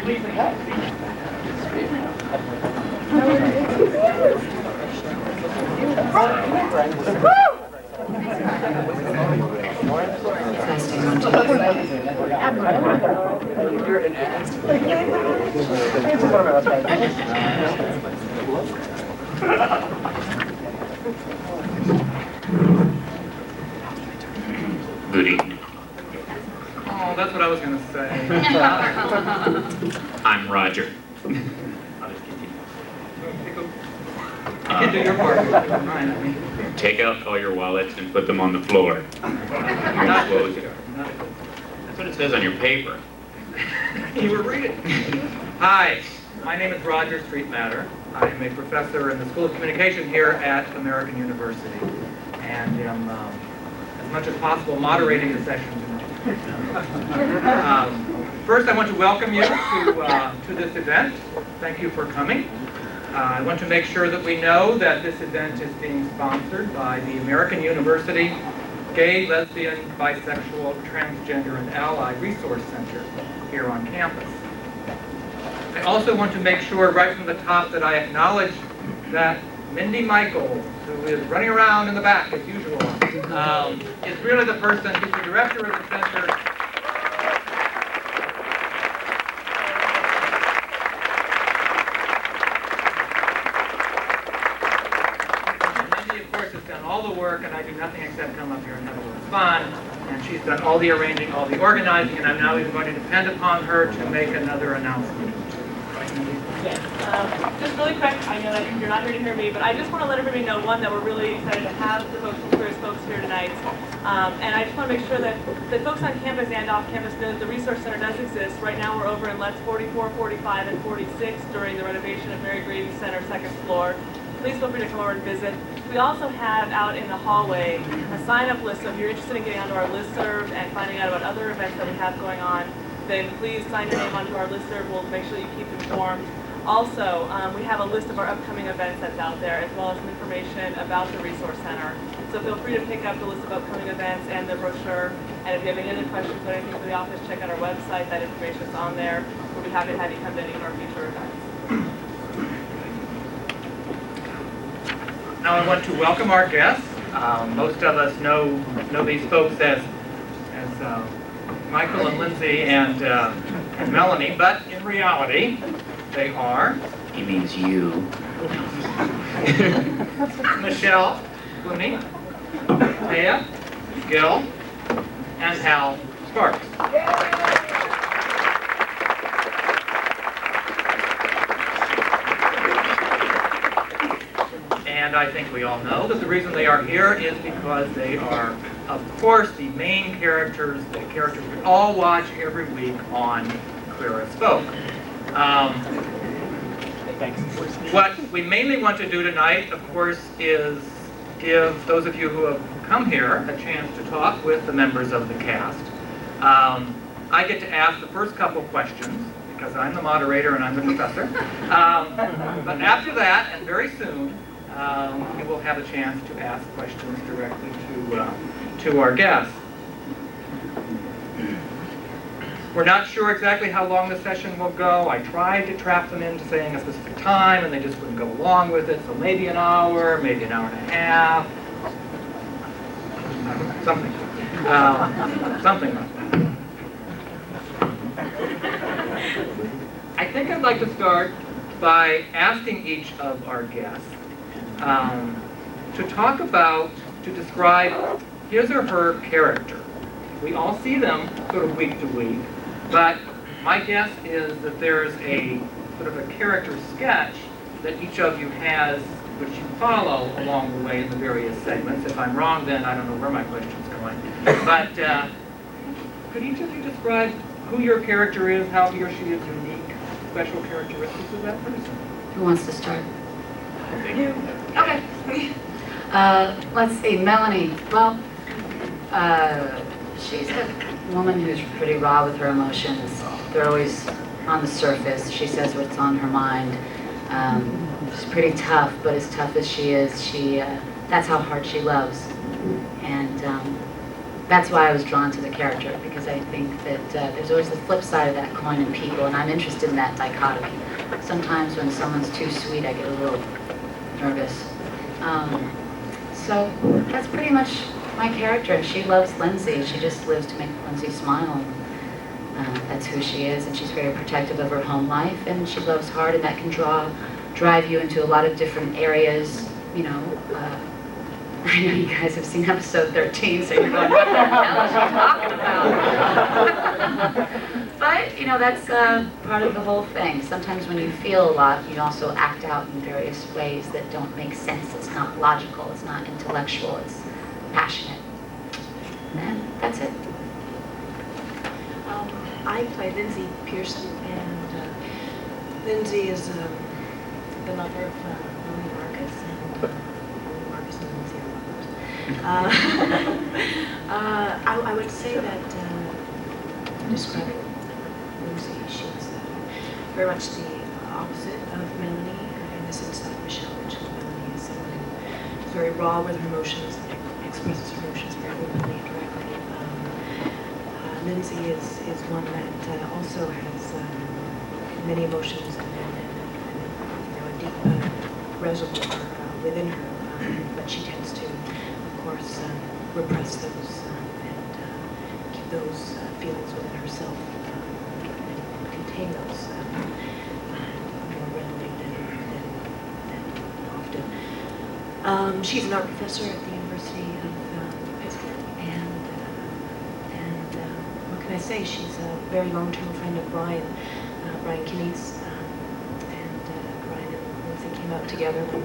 Good evening. Oh, that's what I was going to say. I'm Rodger. I'll just continue. You can do your part. Fine. Take out all your wallets and put them on the floor. Not Close it. That's what it says on your paper. You were reading. Hi, my name is Rodger Streitmatter. I am a professor in the School of Communication here at American University, and am, as much as possible, moderating the session tonight. First, I want to welcome you to this event. Thank you for coming. I want to make sure that we know that this event is being sponsored by the American University Gay, Lesbian, Bisexual, Transgender, and Ally Resource Center here on campus. I also want to make sure right from the top that I acknowledge that Mindy Michaels, who is running around in the back as usual, is really the person who's the director of the center. All the work, and I do nothing except come up here and have a little fun. And she's done all the arranging, all the organizing, and I'm now even going to depend upon her to make another announcement. Yes. Just really quick, I know that you're not here to hear me, but I just want to let everybody know, one, that we're really excited to have the folks from Queer as Folks here tonight. And I just want to make sure that the folks on campus and off campus know that the Resource Center does exist. Right now we're over in Let's 44, 45, and 46 during the renovation of Mary Green Center, second floor. Please feel free to come over and visit. We also have out in the hallway a sign-up list, so if you're interested in getting onto our listserv and finding out about other events that we have going on, then please sign your name onto our listserv. We'll make sure you keep informed. Also, we have a list of our upcoming events that's out there, as well as some information about the Resource Center. So feel free to pick up the list of upcoming events and the brochure. And if you have any other questions or anything for the office, check out our website. That information is on there. We'll be happy to have you come to any of our future events. Now I want to welcome our guests. Most of us know these folks as Michael and Lindsay and Melanie, but in reality, they are. He means you. Michelle, Clunie, Thea, Gill, and Hal Sparks. And I think we all know that the reason they are here is because they are, of course, the main characters, the characters we all watch every week on Queer as Folk. What we mainly want to do tonight, of course, is give those of you who have come here a chance to talk with the members of the cast. I get to ask the first couple questions, because I'm the moderator and I'm the professor. But after that, and very soon, you will have a chance to ask questions directly to our guests. We're not sure exactly how long the session will go. I tried to trap them into saying a specific time, and they just wouldn't go along with it. So maybe an hour, maybe an hour and a half, something like that. I think I'd like to start by asking each of our guests to talk about, to describe his or her character. We all see them sort of week to week, but my guess is that there's a sort of a character sketch that each of you has, which you follow along the way in the various segments. If I'm wrong, then I don't know where my question's going. But could each of you describe who your character is, how he or she is unique, special characteristics of that person? Who wants to start? You. Okay. Let's see, Melanie. Well, she's a woman who's pretty raw with her emotions. They're always on the surface. She says what's on her mind. She's pretty tough, but as tough as she is, that's how hard she loves. And that's why I was drawn to the character, because I think that there's always the flip side of that coin in people, and I'm interested in that dichotomy. Sometimes when someone's too sweet, I get a little nervous. So that's pretty much my character, and she loves Lindsay. She just lives to make Lindsay smile. That's who she is, and she's very protective of her home life, and she loves hard, and that can drive you into a lot of different areas. You know, I know you guys have seen episode 13, so you're going, what the hell is she talking about? But, you know, that's part of the whole thing. Sometimes when you feel a lot, you also act out in various ways that don't make sense. It's not logical, it's not intellectual, it's passionate. And that's it. I play Lindsay Pearson, and Lindsay is the lover of Louis Marcus, and Louis Marcus and Lindsay are lovers. I would say that describing Lindsay, she's very much the opposite of Melanie, in the sense that Michelle mentioned. Melanie is someone who's very raw with her emotions, expresses her emotions very openly and directly. Lindsay is one that also has many emotions and you know, a deep reservoir within her, but she tends to, of course, repress those and keep those feelings within herself and contain those more readily than often. She's an art professor at the University of Pittsburgh, and what can I say? She's a very long-term friend of Brian Kinney's, and Brian and Lindsay came out together when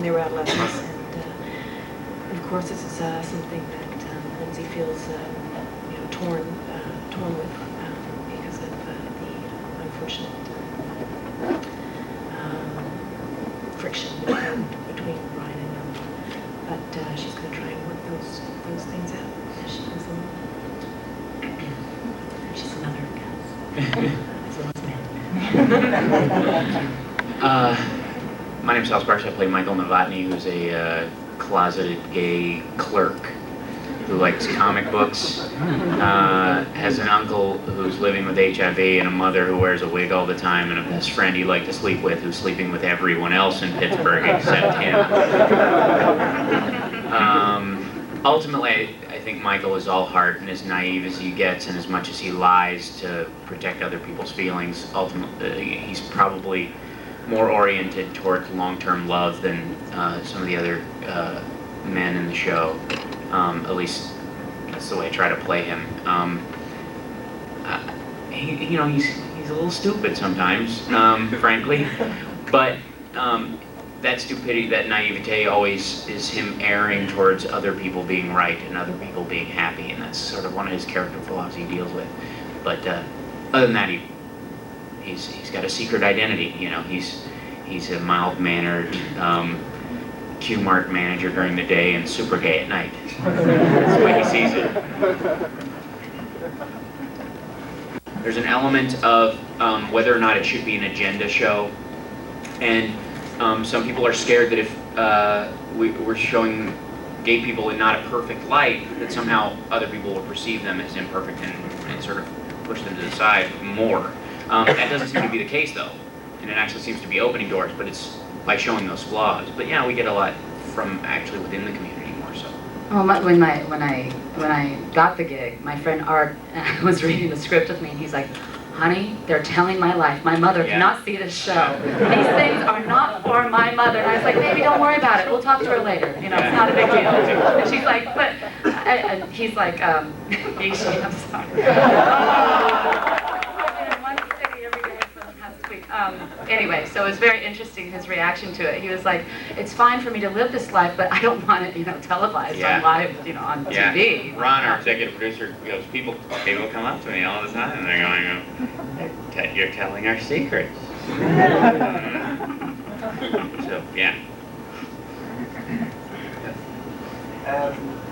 they were adolescents, and of course this is something that Lindsay feels you know, torn with because of the unfortunate friction between Brian and Melanie. But she's going to try and work those things out as she goes along. She's another gal. My name's Sal Sparks. I play Michael Novotny, who's a closeted gay clerk who likes comic books, has an uncle who's living with HIV, and a mother who wears a wig all the time, and a best friend he'd like to sleep with who's sleeping with everyone else in Pittsburgh except him. Ultimately, I think Michael is all heart and as naive as he gets, and as much as he lies to protect other people's feelings, ultimately he's probably more oriented towards long-term love than some of the other men in the show. At least that's the way I try to play him. You know, he's a little stupid sometimes, frankly, but that stupidity, that naivete always is him erring towards other people being right and other people being happy, and that's sort of one of his character flaws he deals with. But other than that, he's got a secret identity. You know, he's a mild-mannered Q-Mart manager during the day and super gay at night. That's the way he sees it. There's an element of whether or not it should be an agenda show, and some people are scared that if we're showing gay people in not a perfect light, that somehow other people will perceive them as imperfect and sort of push them to the side more. That doesn't seem to be the case, though, and it actually seems to be opening doors, but it's by showing those flaws. But yeah, we get a lot from actually within the community more so. Well, when I got the gig, my friend Art was reading the script with me, and he's like, "Honey, they're telling my life. My mother cannot see this show. These things are not for my mother." And I was like, "Baby, don't worry about it. We'll talk to her later. You know, it's not a big deal." And she's like, "But," and he's like, "Yeesh, I'm sorry." Anyway, so it was very interesting, his reaction to it. He was like, "It's fine for me to live this life, but I don't want it, you know, televised on live, you know, on TV." Ron, our executive producer, goes, people come up to me all the time and they're going, "You're telling our secrets." So, yeah.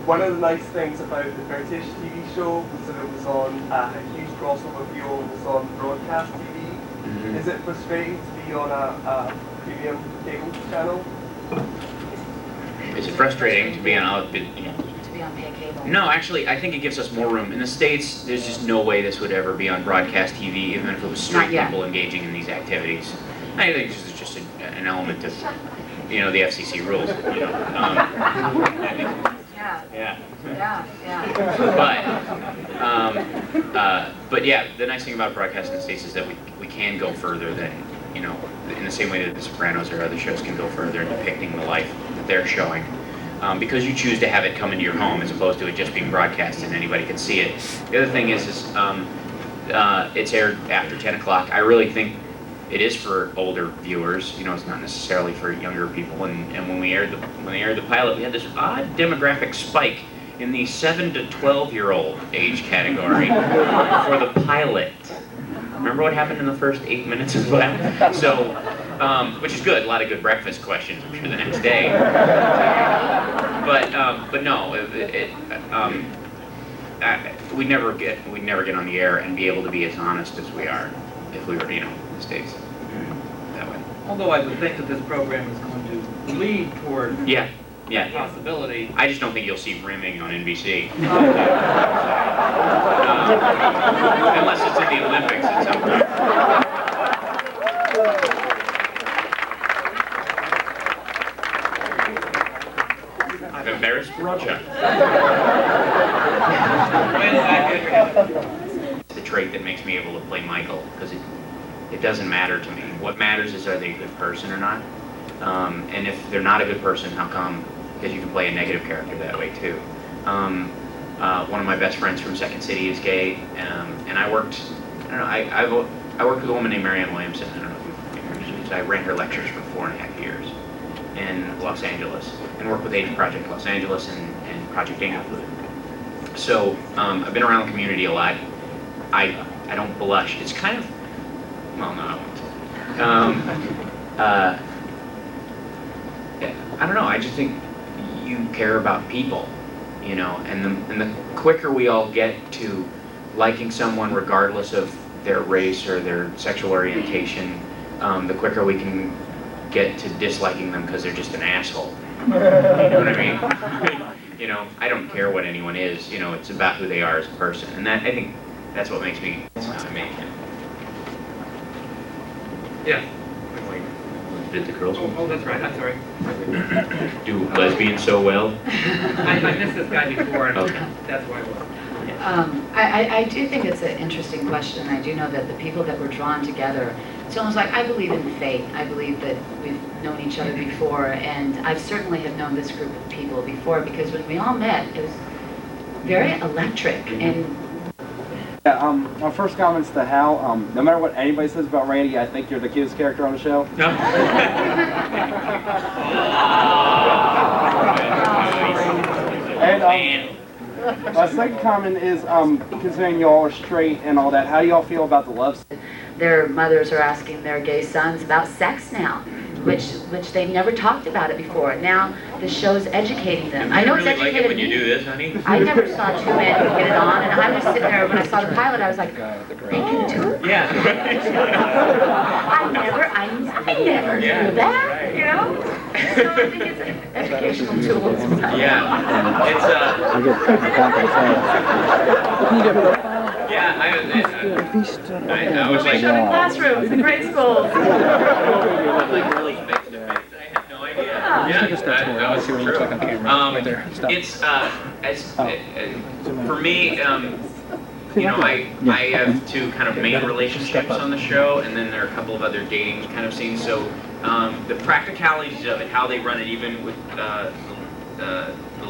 One of the nice things about the British TV show was that it was on a huge crossover view, it was on broadcast TV. Mm-hmm. Is it frustrating to be on a premium cable channel? Is it frustrating to be on don't pay cable. No, actually, I think it gives us more room. In the States, there's just no way this would ever be on broadcast TV, even if it was straight Not yet. people engaging in these activities. I think this is just an element of, the FCC rules, Yeah, Yeah. yeah. But yeah, the nice thing about broadcast in the States is that we can go further than, in the same way that The Sopranos or other shows can go further in depicting the life that they're showing. Because you choose to have it come into your home as opposed to it just being broadcast and anybody can see it. The other thing is it's aired after 10 o'clock. I really think it is for older viewers. It's not necessarily for younger people. And when they aired the pilot, we had this odd demographic spike in the 7 to 12-year-old age category for the pilot. Remember what happened in the first 8 minutes of that? So, which is good. A lot of good breakfast questions, I'm sure, the next day. But no, we'd never get on the air and be able to be as honest as we are if we were, in the States that way. Although I would think that this program is going to lead toward Yeah. that possibility. I just don't think you'll see rimming on NBC. Unless it's in the Olympics at some point. I've embarrassed Rodger. The trait that makes me able to play Michael, because it doesn't matter to me. What matters is, are they a good person or not? And if they're not a good person, how come? Because you can play a negative character that way too. One of my best friends from Second City is gay, and I worked with a woman named Marianne Williamson. I don't know if you've I ran her lectures for 4.5 years in Los Angeles, and worked with Age Project Los Angeles and Project Inglewood. So I've been around the community a lot. I don't blush. It's kind of, well, no, I won't. I don't know. I just think you care about people, and the quicker we all get to liking someone regardless of their race or their sexual orientation, the quicker we can get to disliking them because they're just an asshole. You know what I mean? I don't care what anyone is. It's about who they are as a person, and I think that's what makes me me. Yeah. Did the girls? Oh, that's right. I'm sorry. Do lesbians so well? I missed this guy before, and Okay. that's why I was. I do think it's an interesting question. I do know that the people that were drawn together, it's almost like I believe in fate. I believe that we've known each other before, and I certainly have known this group of people before, because when we all met, it was very electric. And Yeah, my first comment's to Hal. No matter what anybody says about Randy, I think you're the cutest character on the show. No. And my second comment is, considering y'all are straight and all that, how do y'all feel about the love scene? their mothers are asking their gay sons about sex now, which they've never talked about it before. Now the show's educating them. I know it's really like it educated when you me. do this, honey. I never saw two men get it on, and I'm just sitting there, when I saw the pilot, I was like, they can do it? Yeah. I never Yeah, knew that, right. you know? So I think it's an educational tool. Yeah. It's I get confidence. yeah. I was We like, showed in classrooms in grade schools. like really face to face. I had no idea. Yeah. Take a step forward. Let's see what it looks like on camera. Right there. Stop. It's for me. I have two kind of main relationships on the show, and then there are a couple of other dating kind of scenes. So the practicalities of it, how they run it, even with the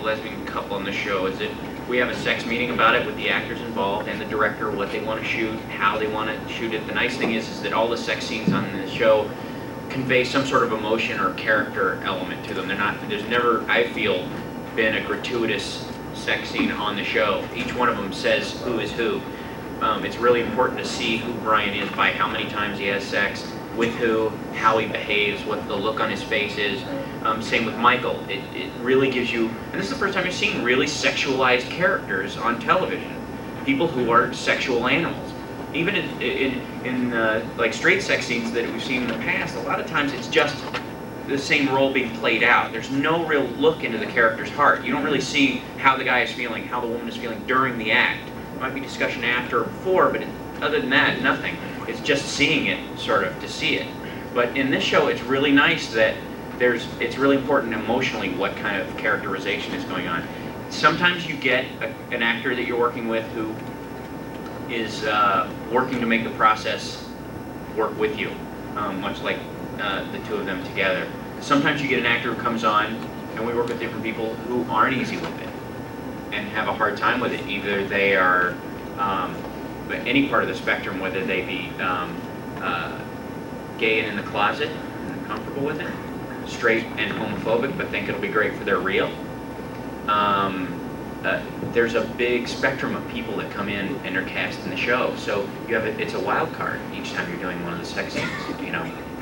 lesbian couple on the show, is that we have a sex meeting about it with the actors involved and the director, what they want to shoot, how they want to shoot it. The nice thing is that all the sex scenes on the show convey some sort of emotion or character element to them. There's never, I feel, been a gratuitous sex scene on the show. Each one of them says who is who. It's really important to see who Brian is by how many times he has sex, with who, how he behaves, what the look on his face is. Same with Michael. It really gives you, and this is the first time you're seeing really sexualized characters on television. People who are sexual animals. Even in like straight sex scenes that we've seen in the past, a lot of times it's just the same role being played out. There's no real look into the character's heart. You don't really see how the guy is feeling, how the woman is feeling during the act. There might be discussion after or before, but other than that, nothing. It's just seeing it, sort of, to see it. But in this show, it's really nice that it's really important emotionally what kind of characterization is going on. Sometimes you get an actor that you're working with who is working to make the process work with you, much like the two of them together. Sometimes you get an actor who comes on, and we work with different people who aren't easy with it and have a hard time with it. Either they are any part of the spectrum, whether they be gay and in the closet and comfortable with it, straight and homophobic but think it'll be great for their reel. There's a big spectrum of people that come in and are cast in the show, so it's a wild card each time you're doing one of the sex scenes, in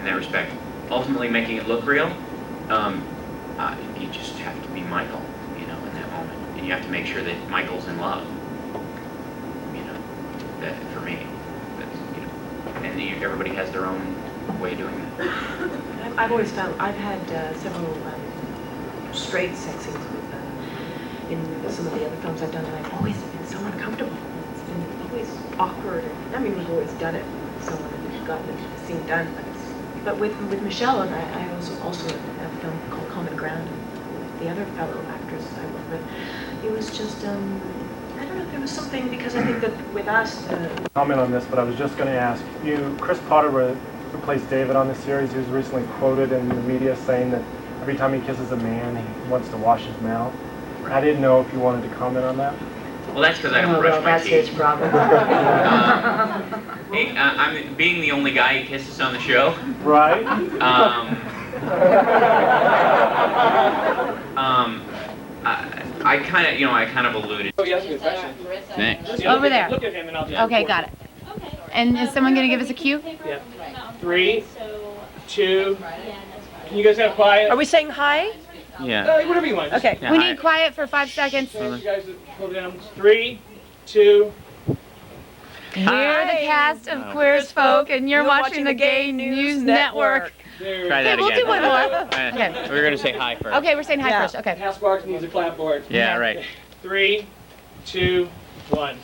that respect. Ultimately making it look real, you just have to be Michael, in that moment, and you have to make sure that Michael's in love, that for me, and everybody has their own way of doing that. I've always found, I've had several straight sex scenes in some of the other films I've done, and I've always been so uncomfortable. It's been always awkward. We've always done it with someone who's gotten the scene done, but with Michelle, and I also have a film called Common Ground, with the other fellow actress I work with. It was just, I don't know, there was something, because I think that with us... Comment on this, but I was just going to ask you, Chris Potter, who plays David on this series, he was recently quoted in the media saying that every time he kisses a man, he wants to wash his mouth. I didn't know if you wanted to comment on that. Well, that's because I don't brush my teeth. That's his problem. I'm being the only guy he kisses on the show. Right. I kind of alluded. Oh, yeah, that's a good question. Next. Yeah, Over there. Look at him and I'll just Okay, record got it. And is someone going to give us a cue? Yeah. 3, 2. Can you guys have quiet? Are we saying hi? Yeah. Whatever you want. Just- Okay. Yeah, We hi. need quiet for 5 seconds. You guys hold it down. 3, 2. We're the cast of Queer as Folk, and you're watching the Gay News Network. There. Try Okay, that we'll again. do one more. Okay. We're gonna say hi first. Okay, we're saying hi Yeah. first. Okay. Taskbox needs a clapboard. Yeah, right. 3, 2, 1.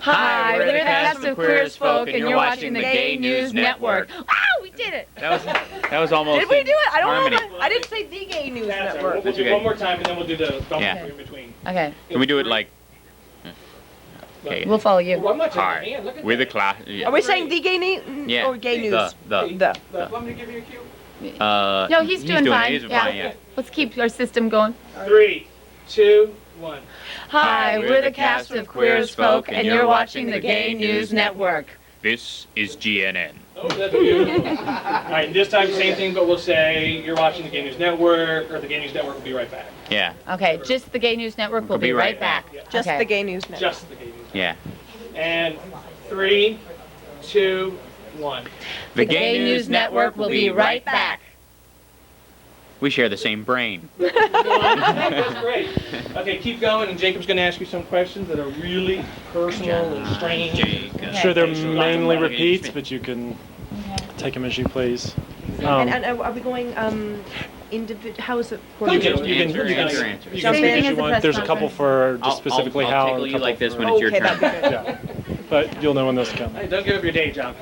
Hi, we're the cast of Queer as Folk, and you're watching the Gay News Network. Wow, we did it! That was almost. Did we do it? I don't harmony. know. I didn't say the Gay News That's all right. Network. We'll That's do okay. one more time and then we'll do the bump Yeah. in between. Okay, Can we do it like? Okay. we'll follow you. Oh, I'm not Hi. taking a hand. Look at With a that. class. Are we saying the Gay News Yeah. or Gay News? The. Want me to give you a cue? No, he's doing fine. He's Yeah. fine. Yeah. Let's keep our system going. 3, 2, 1. Hi, we're the cast of Queer as Folk, and you're watching the Gay News Network. This is GNN. Oh, that's good. All right, this time same thing, but we'll say you're watching the Gay News Network, or the Gay News Network will be right back. Yeah. Okay, just the Gay News Network. We'll be right back. Just Okay. the Gay News Network. Just the Gay News Network. Yeah. And 3, 2, 1. The Gay News Network will be right back. We share the same brain. That's great. Okay, keep going, and Jacob's going to ask you some questions that are really personal and strange. I'm sure they're Okay, so mainly Dr. repeats, but you can take them as you please. And are we going how is it? You can Answer, you answer. can Same pick thing as as you the want. press There's a couple conference. for just specifically I'll how. tickle and a you like couple this for- when it's your Okay, turn. that'd be good. Yeah, but you'll know when those come. Hey, don't give up your day job.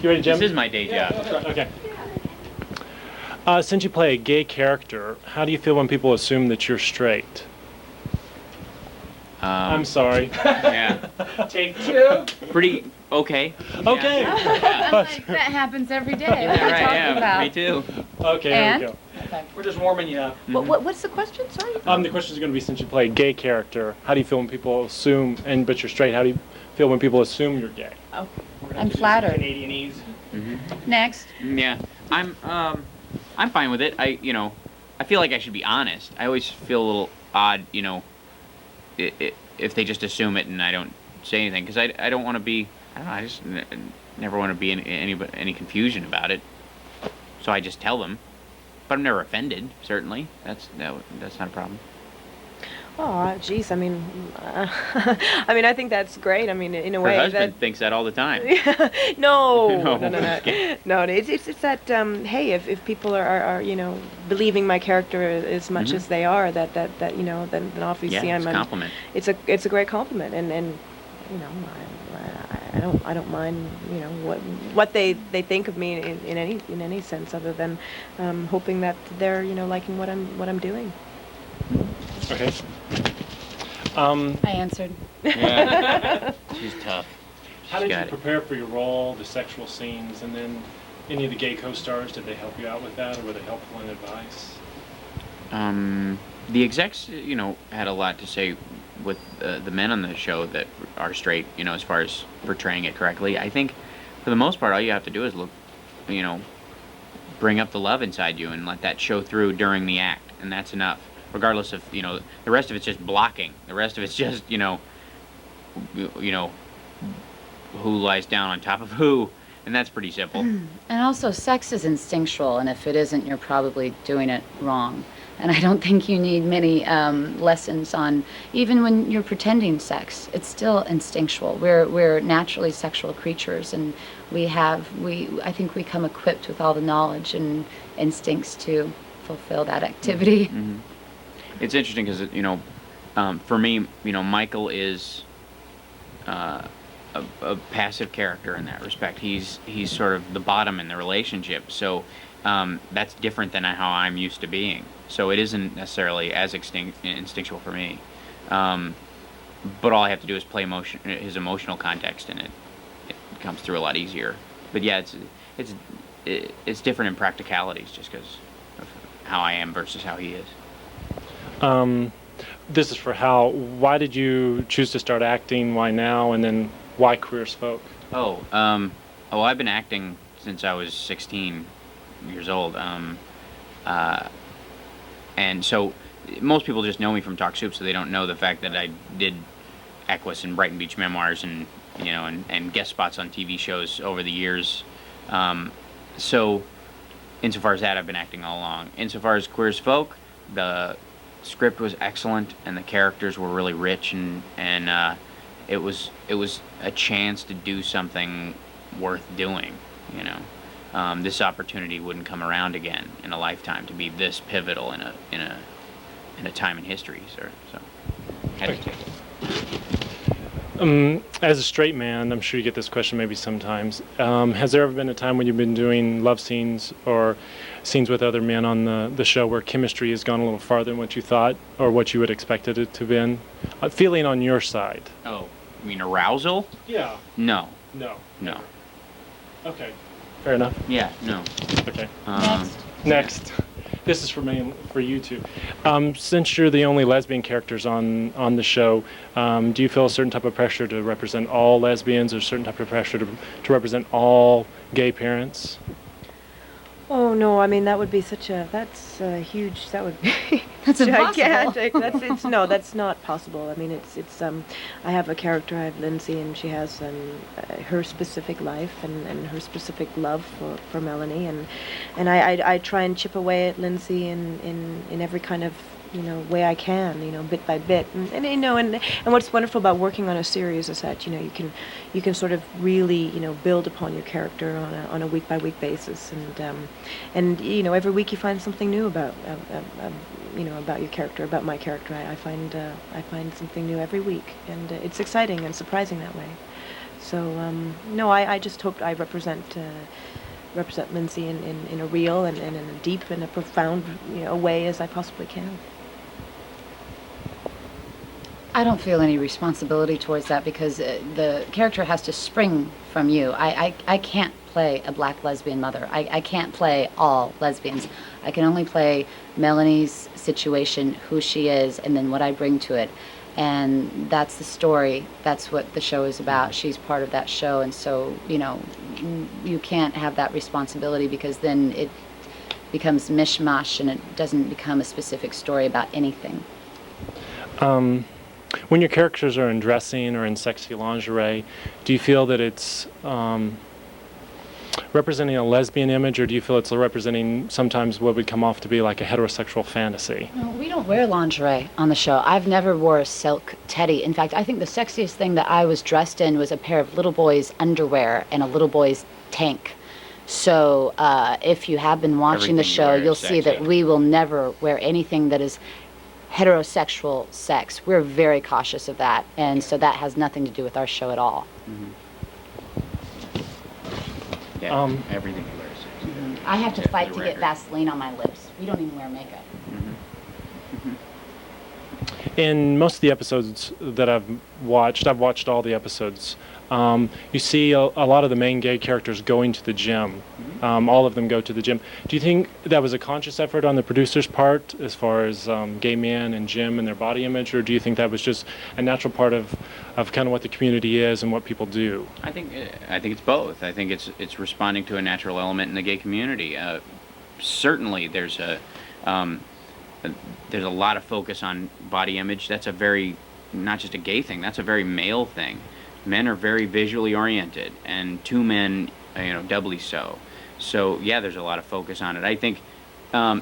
You ready, Jim? This is my day job. Okay. Since you play a gay character, how do you feel when people assume that you're straight? I'm sorry. Yeah. Take 2. Pretty okay. Okay. I'm like, that happens every day. What are you Yeah, right. talking Yeah. about? Me too. Okay, And? here we go. We're just warming you up. What's the question? Sorry. The question is going to be, since you play a gay character, how do you feel when people assume, but you're straight, how do you feel when people assume you're gay? I'm flattered. Canadianese. Next. Yeah. I'm fine with it. I feel like I should be honest. I always feel a little odd, if they just assume it and I don't say anything, because I don't want to be. I don't know. I just never want to be in any confusion about it. So I just tell them. But I'm never offended. Certainly, that's not a problem. Oh, geez, I mean, I think that's great. I mean, in a Her way husband thinks that all the time. no, No, no, no, just kidding. no. It's that hey, if people are believing my character as much Mhm. as they are, that then obviously Yeah, it's a I'm compliment. it's a great compliment, and I don't mind what they think of me in any sense other than hoping that they're liking what I'm doing. Okay. I answered. Yeah. She's tough. How She's did you got it. prepare for your role, the sexual scenes, and then any of the gay co-stars, did they help you out with that, or were they helpful in advice? The execs, had a lot to say with the men on the show that are straight, as far as portraying it correctly. I think, for the most part, all you have to do is look, bring up the love inside you and let that show through during the act, and that's enough. Regardless of, the rest of it's just blocking. The rest of it's just, who lies down on top of who, and that's pretty simple. And also, sex is instinctual, and if it isn't, you're probably doing it wrong. And I don't think you need many lessons on, even when you're pretending sex, it's still instinctual. We're naturally sexual creatures, and I think we come equipped with all the knowledge and instincts to fulfill that activity. Mm-hmm. It's interesting because, for me, Michael is a passive character in that respect. He's sort of the bottom in the relationship, so that's different than how I'm used to being. So it isn't necessarily as instinctual for me. But all I have to do is play his emotional context, and it comes through a lot easier. But yeah, it's different in practicalities just because of how I am versus how he is. This is for Hal. Why did you choose to start acting? Why now? And then why Queer as Folk? I've been acting since I was 16 years old. And so most people just know me from Talk Soup, so they don't know the fact that I did Equus and Brighton Beach Memoirs and and guest spots on TV shows over the years. So insofar as that, I've been acting all along. Insofar as Queer as Folk, the script was excellent and the characters were really rich, and it was a chance to do something worth doing. This opportunity wouldn't come around again in a lifetime to be this pivotal in a time in history, sir. So had to take it. As a straight man, I'm sure you get this question maybe sometimes. Has there ever been a time when you've been doing love scenes or scenes with other men on the show where chemistry has gone a little farther than what you thought or what you had expected it to have been? Feeling on your side. Oh, you mean arousal? Yeah. No. No. No. Okay. Fair enough. Yeah, no. Okay. Next. This is for you two. Since you're the only lesbian characters on the show, do you feel a certain type of pressure to represent all lesbians, or a certain type of pressure to represent all gay parents? Oh no, I mean that would be that's huge. That would be That's gigantic. That's not possible. I mean it's I have a character. I have Lindsay, and she has her specific life and her specific love for Melanie, and I try and chip away at Lindsay in every kind of way I can, bit by bit, and what's wonderful about working on a series is that you can sort of really build upon your character on a week by week basis, and every week you find something new about about your character, about my character. I find something new every week, and it's exciting and surprising that way. So no, I just hope I represent Lindsay in a real and in a deep and a profound way as I possibly can. I don't feel any responsibility towards that because the character has to spring from you. I can't play a black lesbian mother. I can't play all lesbians. I can only play Melanie's situation, who she is, and then what I bring to it. And that's the story. That's what the show is about. She's part of that show, and so, you can't have that responsibility because then it becomes mishmash and it doesn't become a specific story about anything. When your characters are in dressing or in sexy lingerie, do you feel that it's representing a lesbian image, or do you feel it's representing sometimes what would come off to be like a heterosexual fantasy? No, we don't wear lingerie on the show. I've never wore a silk teddy. In fact, I think the sexiest thing that I was dressed in was a pair of little boy's underwear and a little boy's tank. So if you have been watching the Everything you show, wear is you'll see that sexy. we will never wear anything that is heterosexual sex. We're very cautious of that, and so that has nothing to do with our show at all. Yeah, everything he wears. I have to Yeah, fight the to get record. Vaseline on my lips. We don't even wear makeup. In most of the episodes that I've watched all the episodes, you see a lot of the main gay characters going to the gym. All of them go to the gym. Do you think that was a conscious effort on the producer's part as far as gay men and gym and their body image, or do you think that was just a natural part of kind of what the community is and what people do? I think it's both. I think it's responding to a natural element in the gay community. Certainly, there's a lot of focus on body image. That's a very, not just a gay thing. That's a very male thing. Men are very visually oriented, and two men, doubly so. So yeah, there's a lot of focus on it. I think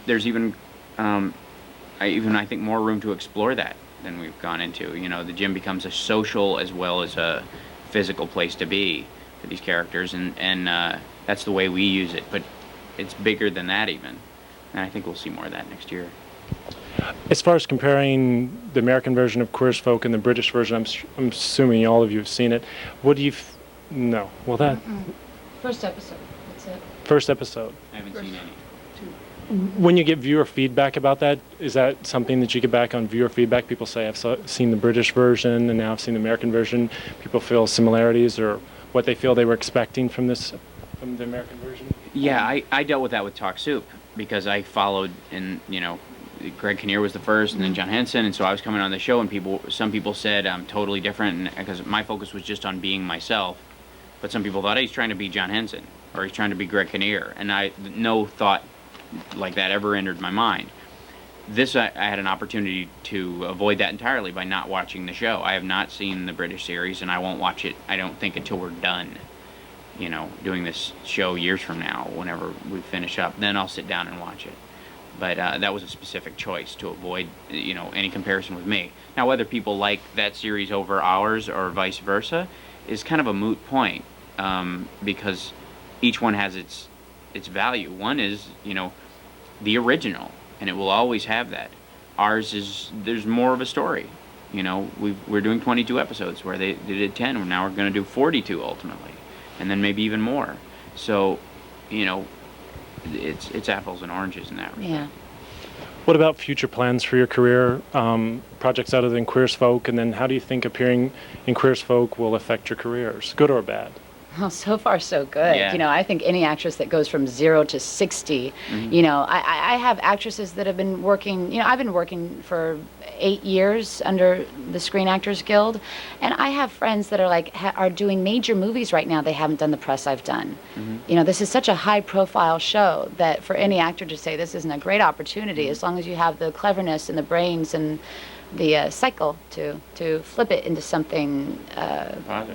there's even, I think more room to explore that than we've gone into. The gym becomes a social as well as a physical place to be for these characters, and that's the way we use it. But it's bigger than that even, and I think we'll see more of that next year. As far as comparing the American version of Queer as Folk and the British version, I'm assuming all of you have seen it. What do you? No. Well, that First episode. That's it. first episode. I haven't seen any. When you get viewer feedback about that, is that something that you get back on viewer feedback? People say, I've seen the British version and now I've seen the American version. People feel similarities or what they feel they were expecting from the American version? Yeah, I dealt with that with Talk Soup because I followed Greg Kinnear was the first and then John Henson, and so I was coming on the show and some people said I'm totally different because my focus was just on being myself, but some people thought, hey, he's trying to be John Henson or he's trying to be Greg Kinnear, and no thought like that ever entered my mind. This I had an opportunity to avoid that entirely by not watching the show. I have not seen the British series, and I won't watch it, I don't think, until we're done, doing this show years from now. Whenever we finish up, then I'll sit down and watch it. But that was a specific choice to avoid, any comparison with me. Now, whether people like that series over ours or vice versa is kind of a moot point, because each one has its value. One is, the original, and it will always have that. Ours there's more of a story. We're doing 22 episodes where they did 10, and now we're going to do 42 ultimately, and then maybe even more. So, it's apples and oranges in that respect. Yeah. What about future plans for your career, projects other than Queer as Folk, and then how do you think appearing in Queer as Folk will affect your careers, good or bad? Well, so far so good. Yeah. I think any actress that goes from 0 to 60, I have actresses that have been working, I've been working for 8 years under the Screen Actors Guild, and I have friends that are doing major movies right now. They haven't done the press I've done. This is such a high profile show that for any actor to say this isn't a great opportunity, as long as you have the cleverness and the brains and the cycle to flip it into something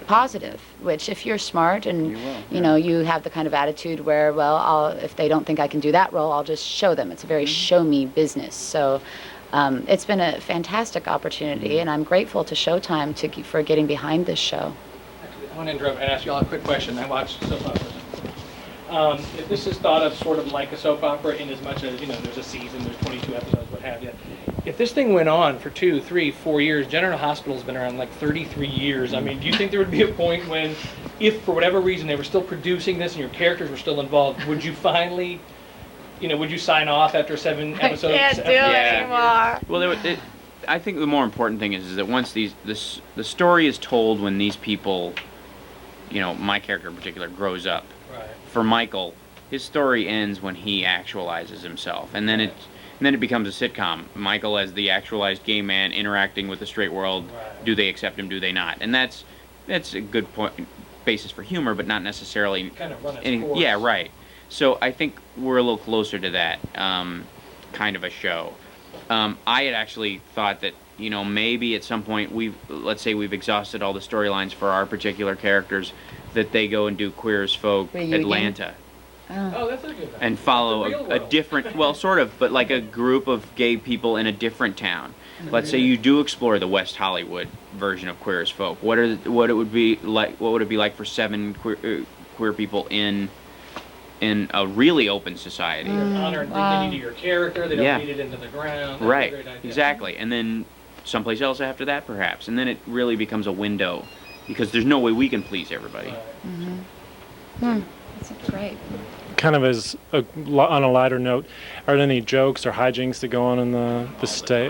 positive, which if you're smart and you have the kind of attitude where, well, if they don't think I can do that role, I'll just show them. It's a very show me business. So it's been a fantastic opportunity, and I'm grateful to Showtime for getting behind this show. Actually, I want to interrupt and ask you all a quick question. I watched soap operas. If this is thought of sort of like a soap opera in as much as, there's a season, there's 22 episodes, what have you. If this thing went on for 2, 3, 4 years, General Hospital's been around like 33 years. I mean, do you think there would be a point when, if for whatever reason they were still producing this and your characters were still involved, would you finally, would you sign off after 7 episodes? I can't do it anymore. Well, I think the more important thing is that once the story is told when these people, my character in particular, grows up. Right. For Michael, his story ends when he actualizes himself, and then it becomes a sitcom. Michael as the actualized gay man interacting with the straight world. Right. Do they accept him? Do they not? And that's a good basis for humor, but not necessarily Kind of run its course. Yeah, right. So I think we're a little closer to that kind of a show. I had actually thought that maybe at some point let's say we've exhausted all the storylines for our particular characters, that they go and do Queer as Folk Reunion? Atlanta. Oh, that's a good one. And follow The real a world. different, well, sort of, but like a group of gay people in a different town. Let's say you do explore the West Hollywood version of Queer as Folk. What it would be like? What would it be like for 7 queer people in a really open society? They're honored Wow. dignity to your character. They don't Yeah. beat it into the ground. That's a Right, great idea. exactly. And then someplace else after that, perhaps. And then it really becomes a window, because there's no way we can please everybody. That's great. Kind of on a lighter note, are there any jokes or hijinks that go on in the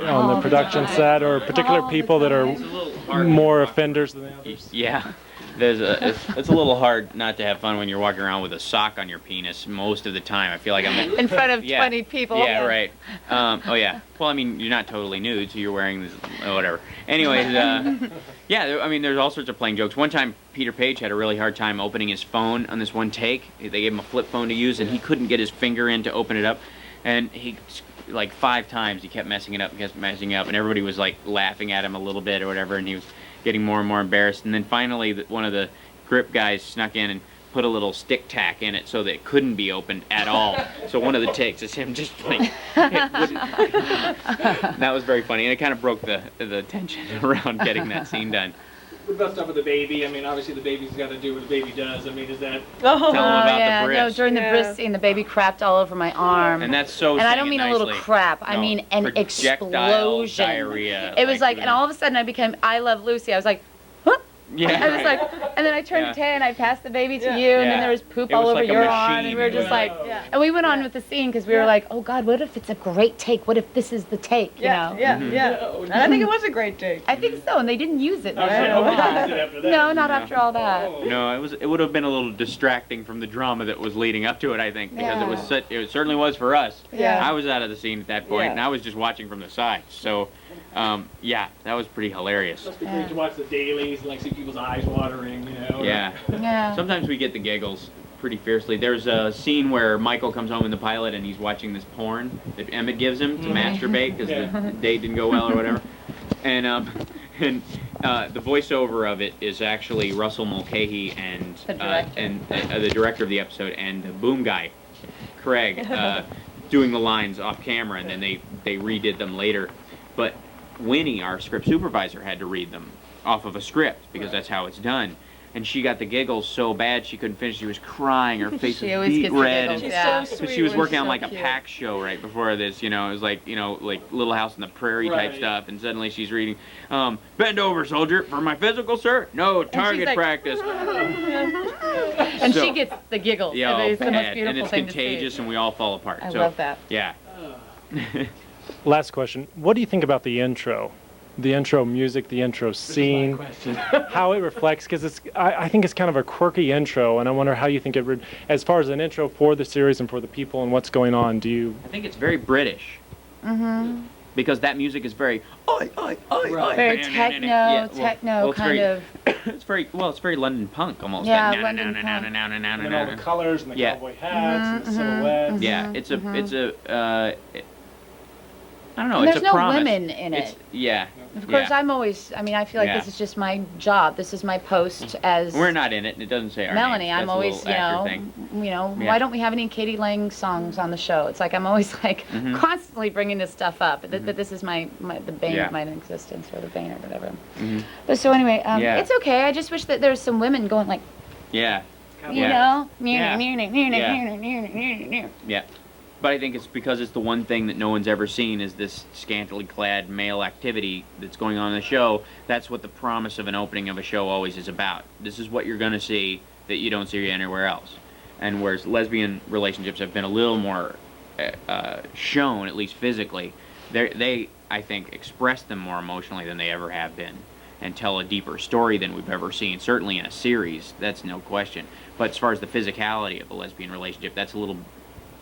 on the production set, or particular people that are more offenders than the others? Yeah, it's a little hard not to have fun when you're walking around with a sock on your penis most of the time. I feel like I'm In front of Yeah. 20 people. Yeah, right. Oh yeah. Well, I mean, you're not totally nude, so you're wearing this, whatever. Anyways, yeah. I mean, there's all sorts of playing jokes. One time, Peter Page had a really hard time opening his phone on this one take. They gave him a flip phone to use, and he couldn't get his finger in to open it up. And he, like 5 times, he kept messing it up, and everybody was like laughing at him a little bit or whatever, and he was getting more and more embarrassed. And then finally, one of the grip guys snuck in and put a little stick tack in it so that it couldn't be opened at all. So one of the takes is him just like, that was very funny, and it kind of broke the tension around getting that scene done. What about stuff with the baby? I mean, obviously the baby's got to do what the baby does. I mean, is that... Tell them about yeah. the No, bris. during the bris scene, the baby crapped all over my arm. And that's so And I don't saying mean it a little nicely. crap. I No, mean an projectile explosion. diarrhea, It was like, and all of a sudden I became I Love Lucy. I was like, huh? Yeah, I was right. like, and then I turned Yeah. to Taya and I passed the baby to Yeah. you, and Yeah. then there was poop It all was over like a your arm, machine. and we were just like, Yeah. and we went on with the scene because we were like, oh God, what if it's a great take? What if this is the take? You know? yeah, Mhm. yeah. No, And I think it was a great take. I think so, and they didn't use it. I Right? hope they used it after that. No, not No. after all that. Oh. No, it would have been a little distracting from the drama that was leading up to it, I think, because it was it certainly was for us. Yeah. I was out of the scene at that point, Yeah. and I was just watching from the side. So, yeah, that was pretty hilarious. Must be great to watch the dailies and like see people's eyes watering, you know. Yeah. Yeah. Sometimes we get the giggles pretty fiercely. There's a scene where Michael comes home in the pilot and he's watching this porn that Emmett gives him to masturbate because Yeah. the date didn't go well or whatever. And the voiceover of it is actually Russell Mulcahy and The director. the director of the episode, and the boom guy, Craig, doing the lines off camera, and then they redid them later. But Winnie, our script supervisor, had to read them off of a script because that's how it's done. And she got the giggles so bad she couldn't finish. She was crying. Her face She was always beet gets the red. giggles, And yeah. so she was working on So like a cute. PAX show right before this, it was like, like Little House on the Prairie type Right. stuff, and suddenly she's reading, bend over, soldier, for my physical, sir? No, target like- practice. And So- she gets the giggles. Yeah, and oh, it's the most bad. beautiful And it's thing contagious, to see. and we all fall apart. I So, love that. Yeah. Last question. What do you think about the intro? The intro music, the intro scene, how it reflects, because I think it's kind of a quirky intro, and I wonder how you think it, as far as an intro for the series and for the people and what's going on, do you... I think it's very British. Mm-hmm. Because that music is very, oi, oi, oi, oi. Very Yeah, techno, well, it's kind very- of. it's very London punk almost. Yeah, like, London punk. And then all the colors and the Yeah. cowboy hats and the silhouettes. Yeah, it's a, I don't know, And it's there's a no promise. women in It's, it. yeah. Of course, yeah. I feel like Yeah. this is just my job. This is my post as We're not in it, and it doesn't say our Melanie. names. I'm That's a always, little actor thing. Yeah. Yeah. Why don't we have any Katie Lang songs on the show? It's like I'm always like Mhm. constantly bringing this stuff up. But this is the bane Yeah. of my existence, or the bane, or whatever. Mhm. But so anyway, Yeah. it's okay. I just wish that there was some women going like, Yeah. you Yeah. know, Yeah. But I think it's because it's the one thing that no one's ever seen is this scantily clad male activity that's going on in the show. That's what the promise of an opening of a show always is about. This is what you're going to see that you don't see anywhere else. And whereas lesbian relationships have been a little more shown, at least physically, they, I think, express them more emotionally than they ever have been and tell a deeper story than we've ever seen, certainly in a series, that's no question. But as far as the physicality of a lesbian relationship, that's a little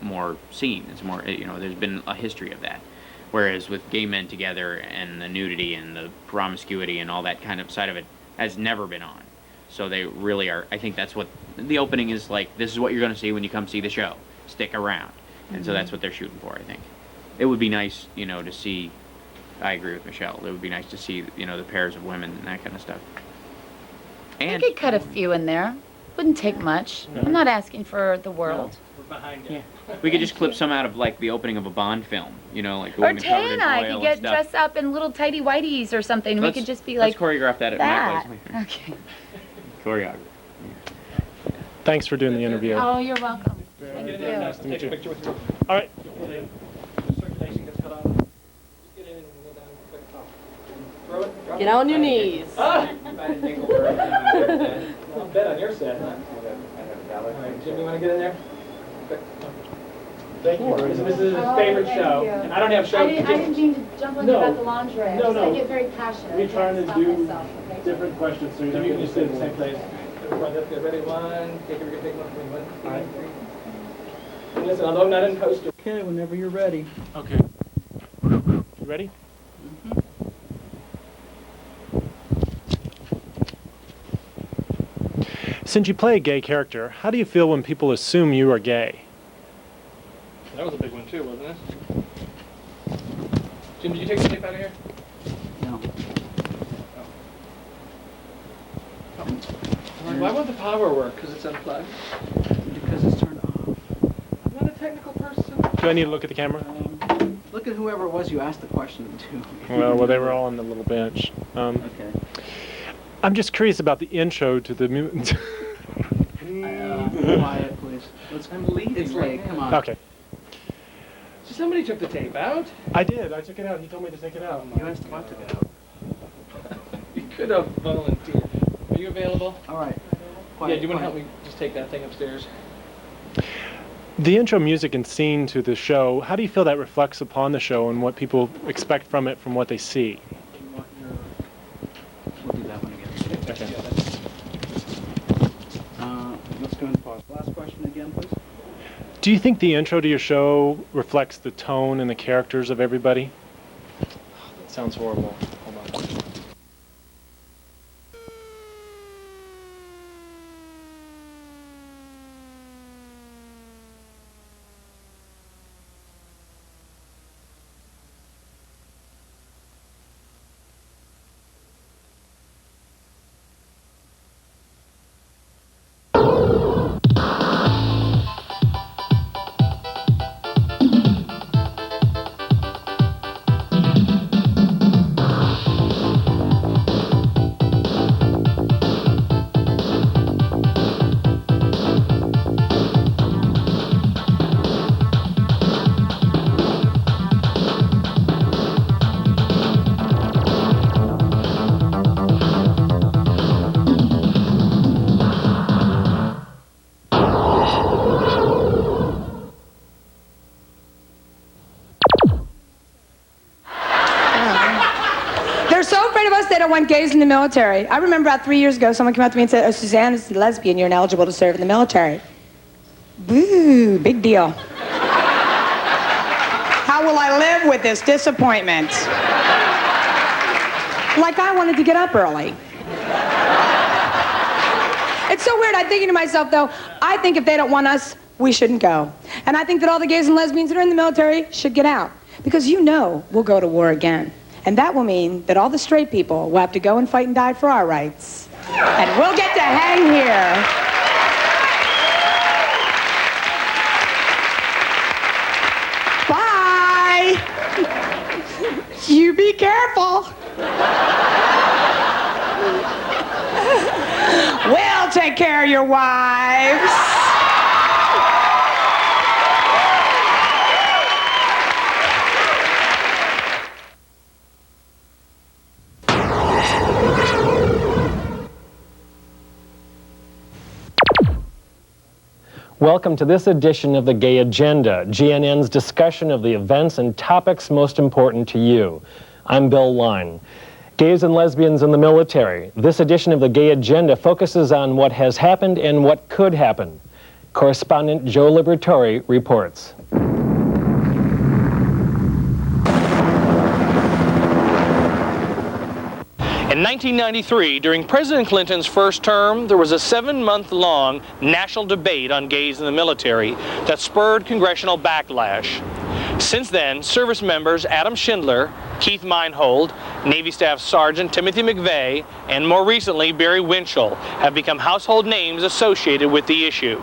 more seen. It's more, there's been a history of that. Whereas with gay men together and the nudity and the promiscuity and all that kind of side of it has never been on. So they really are, I think that's what the opening is like. This is what you're going to see when you come see the show. Stick around. And so that's what they're shooting for, I think. It would be nice, to see, I agree with Michelle, it would be nice to see, the pairs of women and that kind of stuff. I And could cut a few in there. Wouldn't take much. I'm not asking for the world. We're behind you. Yeah. We could just clip some out of like the opening of a Bond film, you know, like Or going covered Tay in and I oil could and get stuff. dressed up in little tighty whities or something. We could just be Let's like choreograph that at that. my place. Okay. Choreography. Thanks for doing the interview. Oh, you're welcome. Thank Get in you. there, nice to take a picture with you. All right. The circulation gets cut off. Just get in and go down quick. Throw it. Drop Get it. on your knees. Ah! I'll bet on your set, huh? All right, Jim, you want to get in there? Quick. Thank you. This is his favorite show, and I don't have show. I didn't mean to jump on you about the lingerie. No. I get very passionate. We're trying to do myself, okay? different questions, so you So don't you can get just sit in the same place. Everyone, let's get ready. One, take one for me. 1, 2, 3. And listen, although I'm not in poster. Okay, whenever you're ready. Okay. You ready? Since you play a gay character, how do you feel when people assume you are gay? That was a big one too, wasn't it? Jim, did you take the tape out of here? No. Why won't the power work? Because it's unplugged? Because it's turned off. I'm not a technical person. Do I need to look at the camera? Look at whoever it was you asked the question to. Well, they were all on the little bench. Okay. I'm just curious about the intro to the movie. Quiet, please. I'm leaving. It's right late. now. Come on. Okay. So somebody took the tape out? I did. I took it out. He told me to take it out. You asked what to go. You could have volunteered. Are you available? All right. Yeah, do you want to help me just take that thing upstairs? The intro music and scene to the show, how do you feel that reflects upon the show and what people expect from it from what they see? We'll do that one again. Okay. Let's go and pause. Last question again, please. Do you think the intro to your show reflects the tone and the characters of everybody? That sounds horrible. Hold on. They don't want gays in the military. I remember about 3 years ago, someone came up to me and said, "Oh, Suzanne is a lesbian. You're ineligible to serve in the military." Boo, big deal. How will I live with this disappointment? Like I wanted to get up early. It's so weird. I'm thinking to myself, though, I think if they don't want us, we shouldn't go. And I think that all the gays and lesbians that are in the military should get out. Because you know we'll go to war again. And that will mean that all the straight people will have to go and fight and die for our rights. And we'll get to hang here. Bye. You be careful. We'll take care of your wives. Welcome to this edition of The Gay Agenda, GNN's discussion of the events and topics most important to you. I'm Bill Line. Gays and lesbians in the military. This edition of The Gay Agenda focuses on what has happened and what could happen. Correspondent Joe Liberatore reports. In 1993, during President Clinton's first term, there was a 7-month-long national debate on gays in the military that spurred congressional backlash. Since then, service members Adam Schindler, Keith Meinhold, Navy Staff Sergeant Timothy McVeigh, and more recently Barry Winchell have become household names associated with the issue.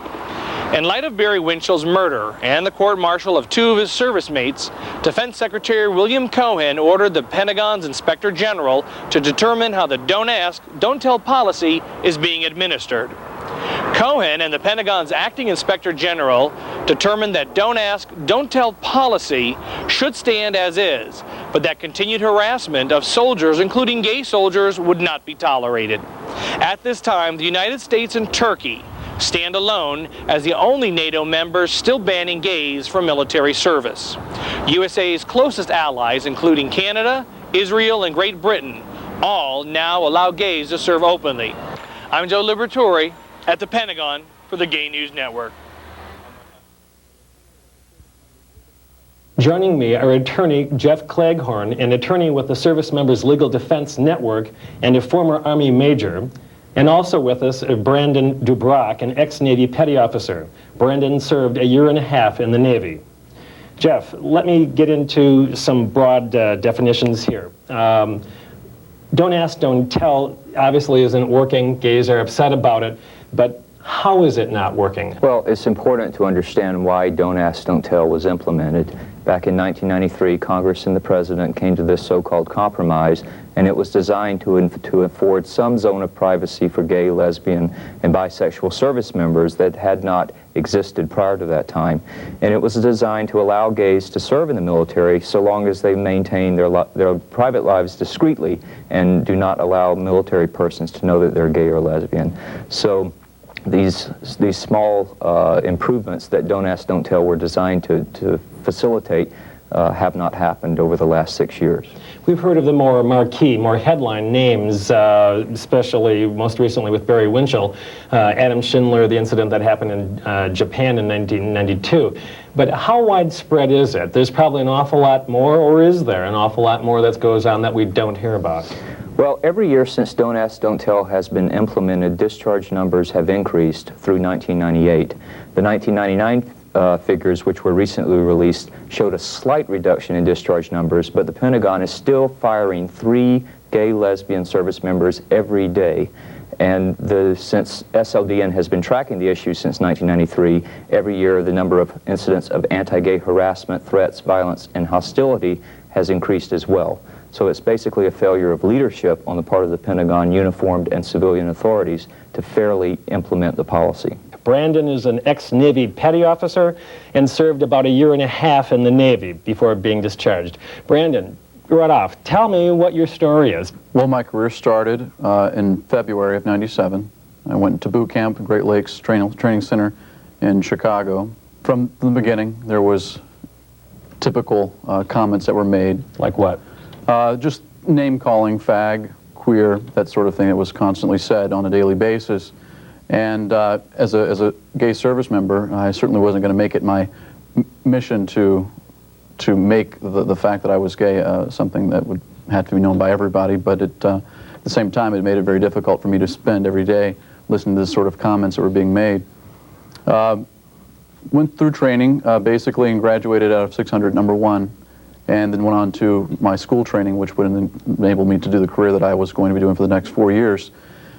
In light of Barry Winchell's murder and the court-martial of 2 of his service mates, Defense Secretary William Cohen ordered the Pentagon's Inspector General to determine how the Don't Ask, Don't Tell policy is being administered. Cohen and the Pentagon's acting Inspector General determined that Don't Ask, Don't Tell policy should stand as is, but that continued harassment of soldiers, including gay soldiers, would not be tolerated. At this time, the United States and Turkey stand alone as the only NATO members still banning gays from military service. USA's closest allies, including Canada, Israel, and Great Britain, all now allow gays to serve openly. I'm Joe Liberatore at the Pentagon for the Gay News Network. Joining me are attorney Jeff Cleghorn, an attorney with the Service Members Legal Defense Network and a former Army major. And also with us, Brandon Dubrock, an ex-Navy petty officer. Brandon served a year and a half in the Navy. Jeff, let me get into some broad definitions here. Don't ask, don't tell obviously isn't working. Gays are upset about it, but how is it not working? Well, it's important to understand why Don't Ask, Don't Tell was implemented. Back in 1993, Congress and the President came to this so-called compromise, and it was designed to afford some zone of privacy for gay, lesbian, and bisexual service members that had not existed prior to that time. And it was designed to allow gays to serve in the military so long as they maintain their private lives discreetly and do not allow military persons to know that they're gay or lesbian. So these small improvements that Don't Ask, Don't Tell were designed to facilitate have not happened over the last 6 years. We've heard of the more marquee, more headline names, especially most recently with Barry Winchell, Adam Schindler, the incident that happened in Japan in 1992. But how widespread is it? There's probably an awful lot more, or is there an awful lot more that goes on that we don't hear about? Well, every year since Don't Ask, Don't Tell has been implemented, discharge numbers have increased through 1998. The 1999 figures, which were recently released, showed a slight reduction in discharge numbers, but the Pentagon is still firing 3 gay lesbian service members every day. And since SLDN has been tracking the issue since 1993, every year the number of incidents of anti-gay harassment, threats, violence, and hostility has increased as well. So it's basically a failure of leadership on the part of the Pentagon, uniformed and civilian authorities to fairly implement the policy. Brandon is an ex-Navy petty officer and served about a year and a half in the Navy before being discharged. Brandon, right off, tell me what your story is. Well, my career started in February of '97. I went to boot camp at Great Lakes Training Center in Chicago. From the beginning, there was typical comments that were made. Like what? Just name-calling, fag, queer, that sort of thing that was constantly said on a daily basis. And as a gay service member, I certainly wasn't going to make it my mission to make the fact that I was gay something that would have to be known by everybody. But at the same time, it made it very difficult for me to spend every day listening to the sort of comments that were being made. Went through training basically and graduated out of 600 #1, and then went on to my school training, which would enable me to do the career that I was going to be doing for the next 4 years.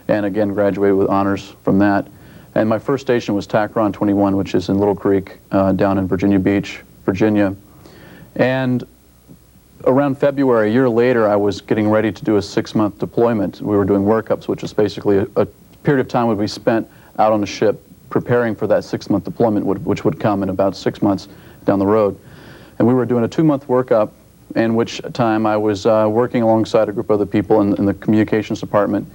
And again, graduated with honors from that. And my first station was TACRON 21, which is in Little Creek, down in Virginia Beach, Virginia. And around February, a year later, I was getting ready to do a 6-month deployment. We were doing workups, which is basically a period of time would be spent out on the ship preparing for that 6-month deployment, which would come in about 6 months down the road. And we were doing a 2-month workup, in which time I was working alongside a group of other people in the communications department.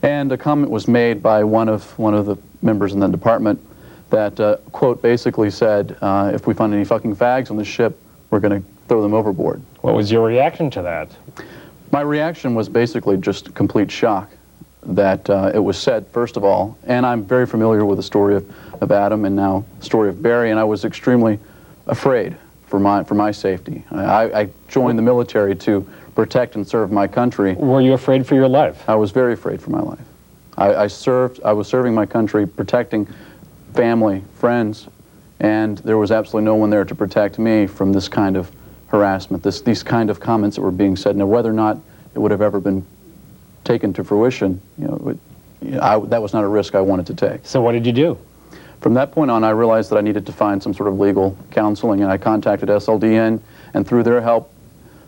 And a comment was made by one of the members in that department that, quote, basically said, if we find any fucking fags on the ship, we're going to throw them overboard. What was your reaction to that? My reaction was basically just complete shock that it was said, first of all, and I'm very familiar with the story of Adam and now the story of Barry, and I was extremely afraid for my safety. I joined the military to protect and serve my country. Were you afraid for your life? I was very afraid for my life. I was serving my country, protecting family, friends, and there was absolutely no one there to protect me from this kind of harassment, these kind of comments that were being said. Now, whether or not it would have ever been taken to fruition, that was not a risk I wanted to take. So what did you do? From that point on, I realized that I needed to find some sort of legal counseling, and I contacted SLDN, and through their help,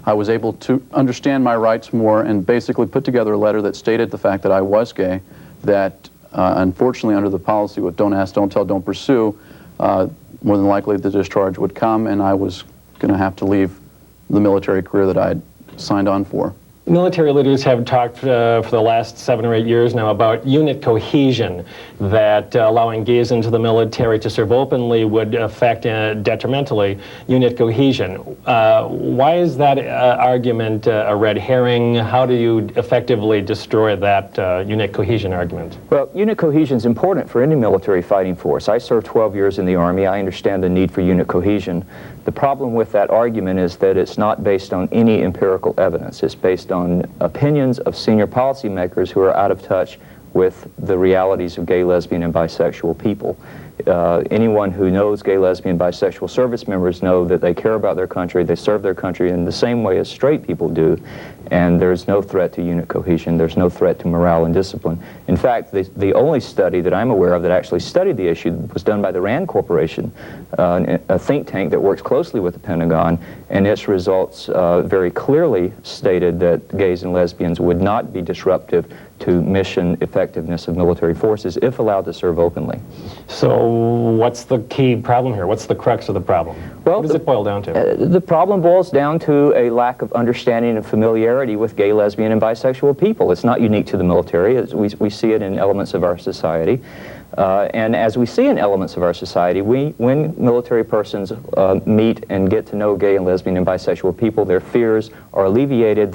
I was able to understand my rights more and basically put together a letter that stated the fact that I was gay, that unfortunately under the policy with don't ask, don't tell, don't pursue, more than likely the discharge would come and I was going to have to leave the military career that I had signed on for. Military leaders have talked for the last 7 or 8 years now about unit cohesion, that allowing gays into the military to serve openly would affect detrimentally unit cohesion. Why is that argument a red herring? How do you effectively destroy that unit cohesion argument? Well, unit cohesion is important for any military fighting force. I served 12 years in the Army. I understand the need for unit cohesion. The problem with that argument is that it's not based on any empirical evidence. It's based on opinions of senior policymakers who are out of touch with the realities of gay, lesbian, and bisexual people. Anyone who knows gay, lesbian, bisexual service members know that they care about their country, they serve their country in the same way as straight people do, and there's no threat to unit cohesion, there's no threat to morale and discipline. In fact, the only study that I'm aware of that actually studied the issue was done by the RAND Corporation, a think tank that works closely with the Pentagon, and its results very clearly stated that gays and lesbians would not be disruptive to mission effectiveness of military forces if allowed to serve openly. So what's the key problem here? What's the crux of the problem? Well, what does it boil down to? The problem boils down to a lack of understanding and familiarity with gay, lesbian, and bisexual people. It's not unique to the military. We see it in elements of our society. And as we see in elements of our society, when military persons meet and get to know gay and lesbian and bisexual people, their fears are alleviated,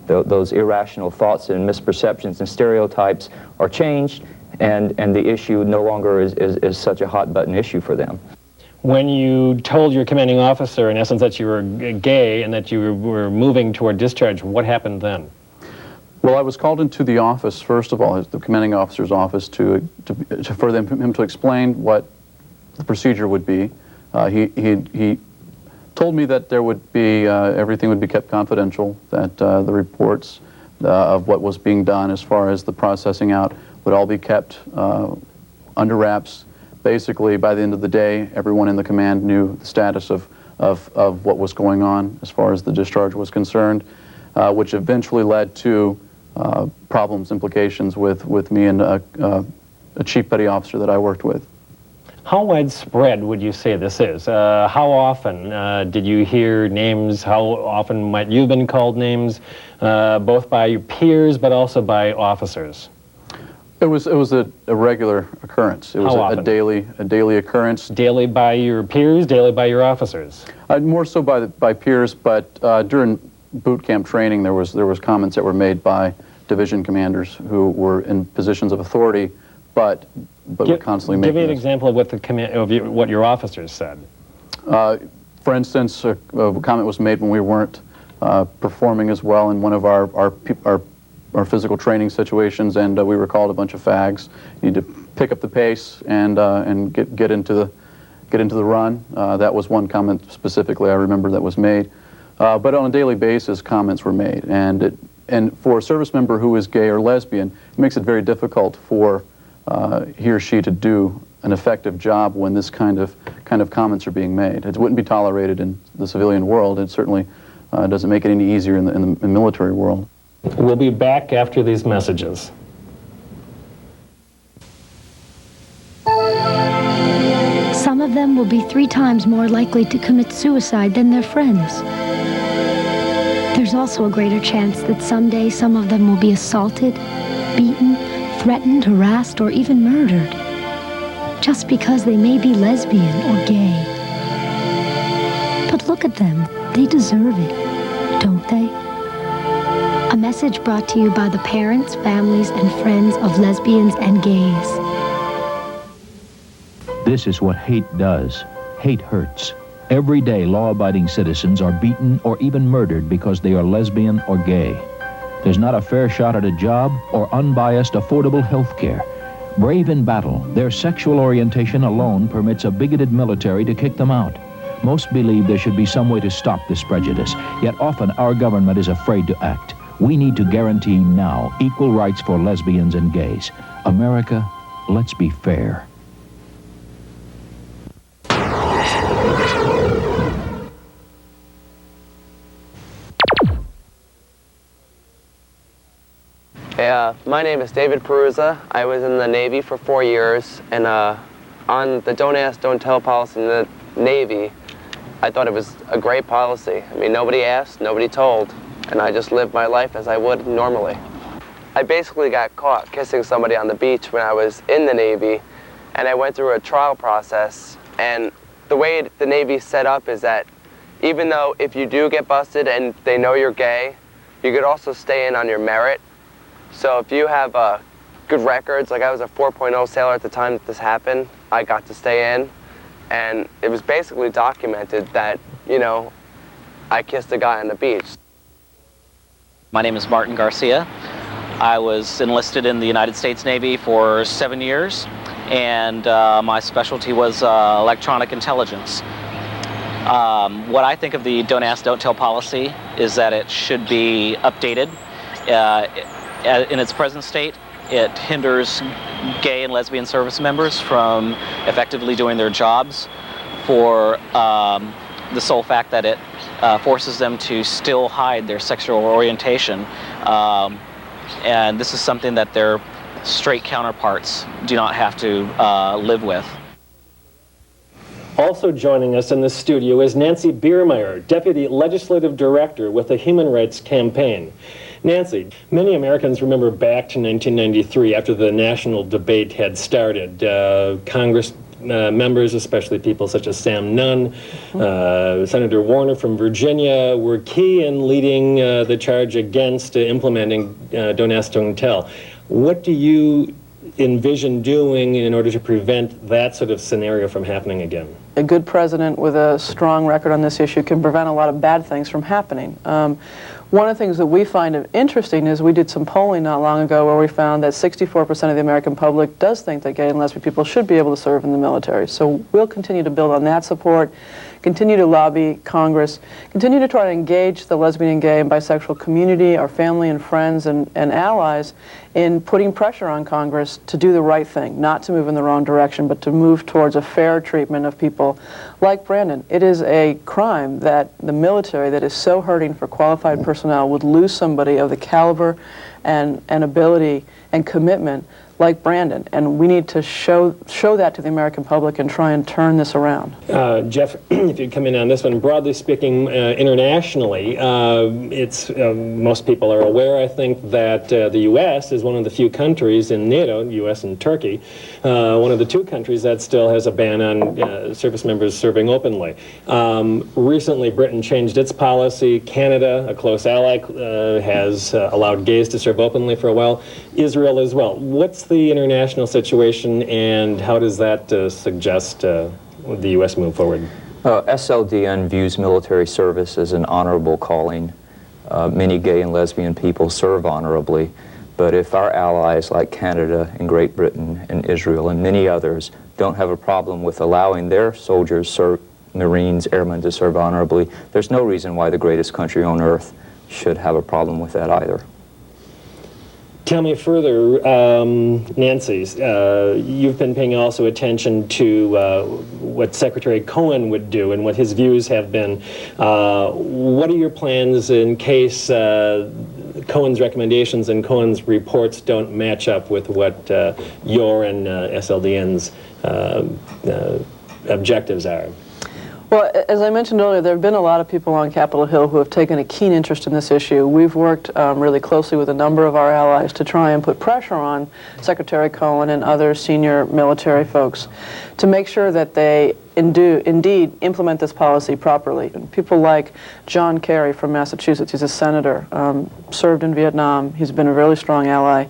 those irrational thoughts and misperceptions and stereotypes are changed, and the issue no longer is such a hot button issue for them. When you told your commanding officer, in essence, that you were gay and that you were moving toward discharge, what happened then? Well, I was called into the office, first of all, the commanding officer's office, for him to explain what the procedure would be. He told me that there would be, everything would be kept confidential, that the reports of what was being done as far as the processing out would all be kept under wraps. Basically, by the end of the day, everyone in the command knew the status of what was going on as far as the discharge was concerned, which eventually led to problems, implications with me and a chief petty officer that I worked with. How widespread would you say this is? How often did you hear names? How often might you have been called names, both by your peers but also by officers? It was a regular occurrence. It was a daily occurrence. Daily by your peers, daily by your officers? More so by peers, but during boot camp training there was comments that were made by division commanders who were in positions of authority, but were constantly making. Give me an example of what your officers said. For instance, a comment was made when we weren't performing as well in one of our physical training situations, and we were called a bunch of fags. You need to pick up the pace and get into the run. That was one comment specifically I remember that was made. But on a daily basis, comments were made, and for a service member who is gay or lesbian, it makes it very difficult for he or she to do an effective job when this kind of comments are being made. It wouldn't be tolerated in the civilian world. It certainly doesn't make it any easier in the military world. We'll be back after these messages. Some of them will be 3 times more likely to commit suicide than their friends. There's also a greater chance that someday some of them will be assaulted, beaten, threatened, harassed, or even murdered, just because they may be lesbian or gay. But look at them. They deserve it, don't they? A message brought to you by the parents, families, and friends of lesbians and gays. This is what hate does. Hate hurts. Every day, law-abiding citizens are beaten or even murdered because they are lesbian or gay. There's not a fair shot at a job or unbiased, affordable health care. Brave in battle, their sexual orientation alone permits a bigoted military to kick them out. Most believe there should be some way to stop this prejudice, yet often our government is afraid to act. We need to guarantee now equal rights for lesbians and gays. America, let's be fair. My name is David Perusa. I was in the Navy for 4 years, and on the Don't Ask, Don't Tell policy in the Navy, I thought it was a great policy. I mean, nobody asked, nobody told, and I just lived my life as I would normally. I basically got caught kissing somebody on the beach when I was in the Navy, and I went through a trial process, and the way the Navy's set up is that even though if you do get busted and they know you're gay, you could also stay in on your merit. So if you have good records, like I was a 4.0 sailor at the time that this happened, I got to stay in, and it was basically documented that, you know, I kissed a guy on the beach. My name is Martin Garcia. I was enlisted in the United States Navy for 7 years, and my specialty was electronic intelligence. What I think of the Don't Ask, Don't Tell policy is that it should be updated. In its present state, it hinders gay and lesbian service members from effectively doing their jobs for the sole fact that it forces them to still hide their sexual orientation. And this is something that their straight counterparts do not have to live with. Also joining us in the studio is Nancy Biermeyer, Deputy Legislative Director with the Human Rights Campaign. Nancy, many Americans remember back to 1993 after the national debate had started. Congress members, especially people such as Sam Nunn, Senator Warner from Virginia, were key in leading the charge against implementing Don't Ask, Don't Tell. What do you envision doing in order to prevent that sort of scenario from happening again? A good president with a strong record on this issue can prevent a lot of bad things from happening. One of the things that we find interesting is we did some polling not long ago where we found that 64% of the American public does think that gay and lesbian people should be able to serve in the military. So we'll continue to build on that support, continue to lobby Congress, continue to try to engage the lesbian and gay and bisexual community, our family and friends and allies in putting pressure on Congress to do the right thing, not to move in the wrong direction, but to move towards a fair treatment of people like Brandon. It is a crime that the military that is so hurting for qualified personnel would lose somebody of the caliber and ability and commitment like Brandon, and we need to show that to the American public and try and turn this around. Jeff, if you'd come in on this one, broadly speaking, internationally, most people are aware, I think, that the U.S. is one of the few countries in NATO, U.S. and Turkey, one of the two countries that still has a ban on service members serving openly. Recently, Britain changed its policy. Canada, a close ally, has allowed gays to serve openly for a while. Israel as well. What's the international situation, and how does that suggest the U.S. move forward? SLDN views military service as an honorable calling. Many gay and lesbian people serve honorably, but if our allies like Canada and Great Britain and Israel and many others don't have a problem with allowing their soldiers, Marines, airmen to serve honorably, there's no reason why the greatest country on earth should have a problem with that either. Tell me further, Nancy, you've been paying also attention to what Secretary Cohen would do and what his views have been. What are your plans in case Cohen's recommendations and Cohen's reports don't match up with what your and SLDN's objectives are? Well, as I mentioned earlier, there have been a lot of people on Capitol Hill who have taken a keen interest in this issue. We've worked really closely with a number of our allies to try and put pressure on Secretary Cohen and other senior military folks to make sure that they indeed implement this policy properly. And people like John Kerry from Massachusetts, he's a senator, served in Vietnam, he's been a really strong ally.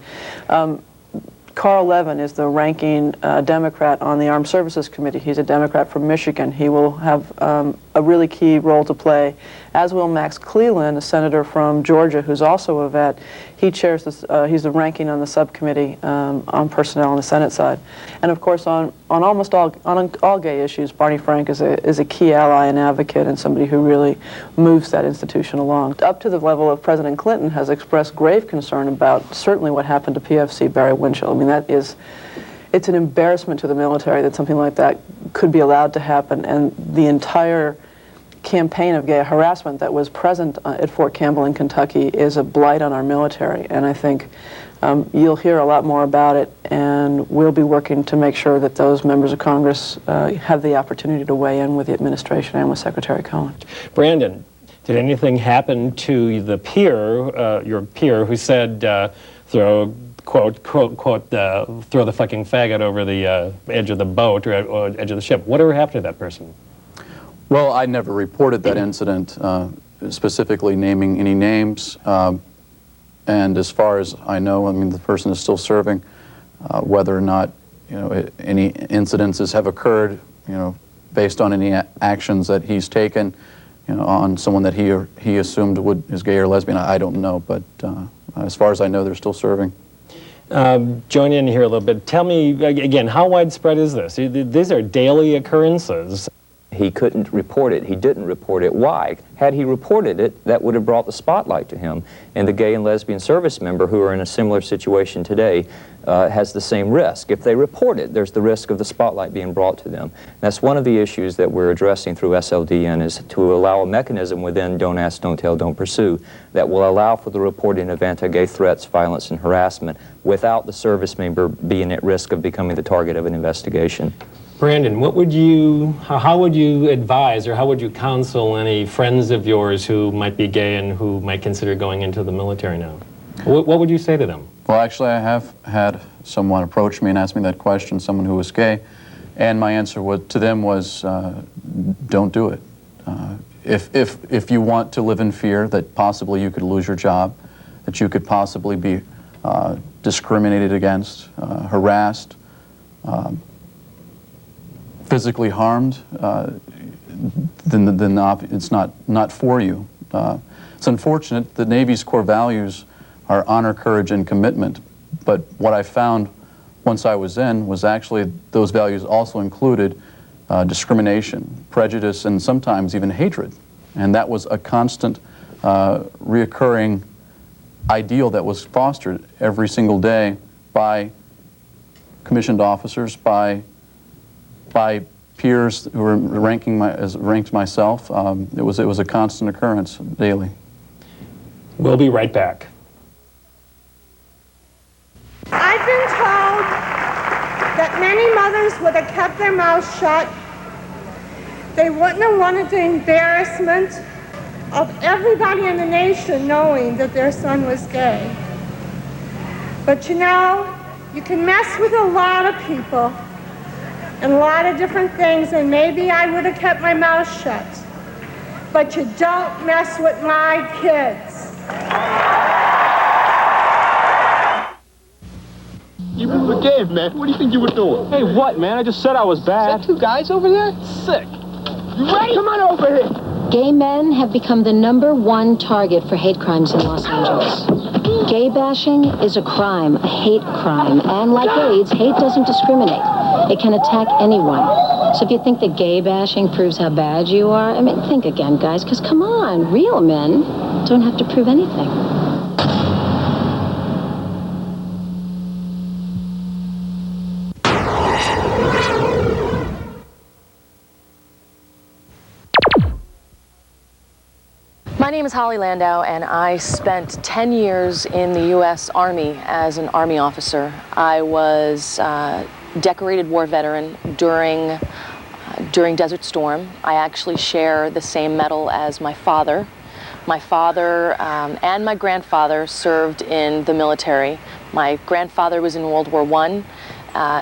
Carl Levin is the ranking Democrat on the Armed Services Committee. He's a Democrat from Michigan. He will have a really key role to play as will Max Cleland, a senator from Georgia who's also a vet. He chairs this, he's the ranking on the subcommittee on personnel on the Senate side. And of course on almost all gay issues, Barney Frank is a key ally and advocate and somebody who really moves that institution along. Up to the level of President Clinton has expressed grave concern about certainly what happened to PFC Barry Winchell. I mean, it's an embarrassment to the military that something like that could be allowed to happen, and the entire campaign of gay harassment that was present at Fort Campbell in Kentucky is a blight on our military, and I think you'll hear a lot more about it, and we'll be working to make sure that those members of Congress have the opportunity to weigh in with the administration and with Secretary Cohen. Brandon, did anything happen to the peer, your peer, who said, throw, quote, throw the fucking faggot over the edge of the boat or edge of the ship? Whatever happened to that person? Well, I never reported that incident, specifically naming any names. And as far as I know, I mean, the person is still serving. Whether or not, any incidences have occurred, based on any actions that he's taken, on someone that he assumed is gay or lesbian, I don't know. But as far as I know, they're still serving. Join in here a little bit. Tell me, again, how widespread is this? These are daily occurrences. He couldn't report it. He didn't report it. Why? Had he reported it, that would have brought the spotlight to him. And the gay and lesbian service member who are in a similar situation today has the same risk. If they report it, there's the risk of the spotlight being brought to them. That's one of the issues that we're addressing through SLDN, is to allow a mechanism within Don't Ask, Don't Tell, Don't Pursue that will allow for the reporting of anti-gay threats, violence, and harassment without the service member being at risk of becoming the target of an investigation. Brandon, how would you advise or how would you counsel any friends of yours who might be gay and who might consider going into the military now? What would you say to them? Well, actually, I have had someone approach me and ask me that question, someone who was gay, and my answer to them was, don't do it. If you want to live in fear that possibly you could lose your job, that you could possibly be discriminated against, harassed, physically harmed, then it's not for you. It's unfortunate. The Navy's core values are honor, courage, and commitment. But what I found once I was in was actually those values also included discrimination, prejudice, and sometimes even hatred. And that was a constant, reoccurring ideal that was fostered every single day by commissioned officers, by peers who were ranked myself. It was a constant occurrence daily. We'll be right back. I've been told that many mothers would have kept their mouths shut. They wouldn't have wanted the embarrassment of everybody in the nation knowing that their son was gay. But you can mess with a lot of people and a lot of different things, and maybe I would have kept my mouth shut. But you don't mess with my kids. You were gay, man. What do you think you were doing? Hey, what, man? I just said I was bad. Is that two guys over there? Sick. You ready? Come on over here. Gay men have become the #1 target for hate crimes in Los Angeles. Gay bashing is a crime, a hate crime, and like AIDS, hate doesn't discriminate. It can attack anyone. So if you think that gay bashing proves how bad you are, I mean, think again, guys, because come on, real men don't have to prove anything. My name is Holly Landau, and I spent 10 years in the U.S. Army as an Army officer. I was decorated war veteran during Desert Storm. I actually share the same medal as my father. My father and my grandfather served in the military. My grandfather was in World War I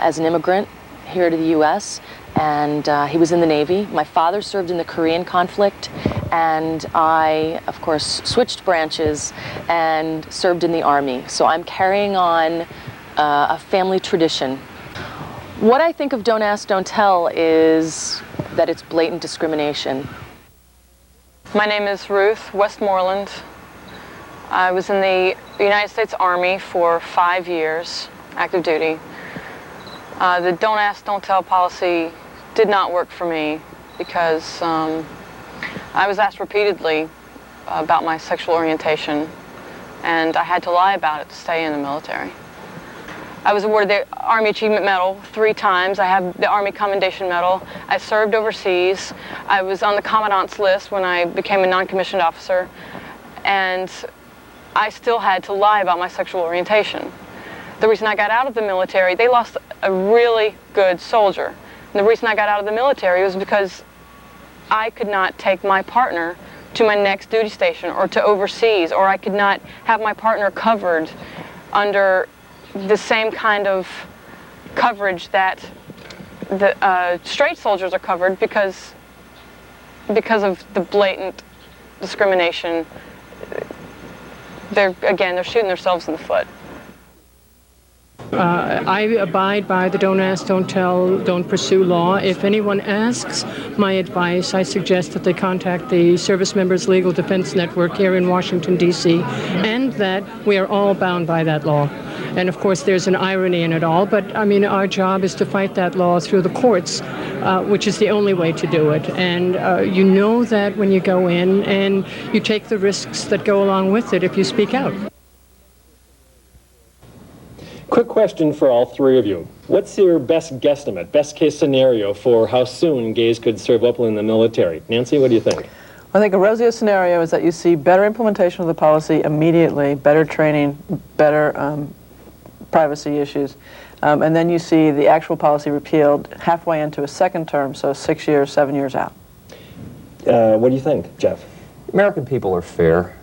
as an immigrant here to the U.S., and he was in the Navy. My father served in the Korean conflict, and I, of course, switched branches and served in the Army. So I'm carrying on a family tradition. What I think of Don't Ask, Don't Tell is that it's blatant discrimination. My name is Ruth Westmoreland. I was in the United States Army for 5 years, active duty. The don't ask, don't tell policy did not work for me because I was asked repeatedly about my sexual orientation, and I had to lie about it to stay in the military. I was awarded the Army Achievement Medal 3 times. I have the Army Commendation Medal. I served overseas. I was on the Commandant's list when I became a non-commissioned officer, and I still had to lie about my sexual orientation. The reason I got out of the military, they lost a really good soldier. And the reason I got out of the military was because I could not take my partner to my next duty station or to overseas, or I could not have my partner covered under the same kind of coverage that the straight soldiers are covered because of the blatant discrimination. They're shooting themselves in the foot. I abide by the don't ask, don't tell, don't pursue law. If anyone asks my advice, I suggest that they contact the Service Members Legal Defense Network here in Washington, D.C., and that we are all bound by that law. And of course, there's an irony in it all, but I mean, our job is to fight that law through the courts, which is the only way to do it. And you know that when you go in, and you take the risks that go along with it if you speak out. Quick question for all three of you. What's your best guesstimate, best case scenario for how soon gays could serve openly in the military? Nancy, what do you think? I think a rosiest scenario is that you see better implementation of the policy immediately, better training, better privacy issues, and then you see the actual policy repealed halfway into a second term, so 6 years, 7 years out. What do you think, Jeff? American people are fair.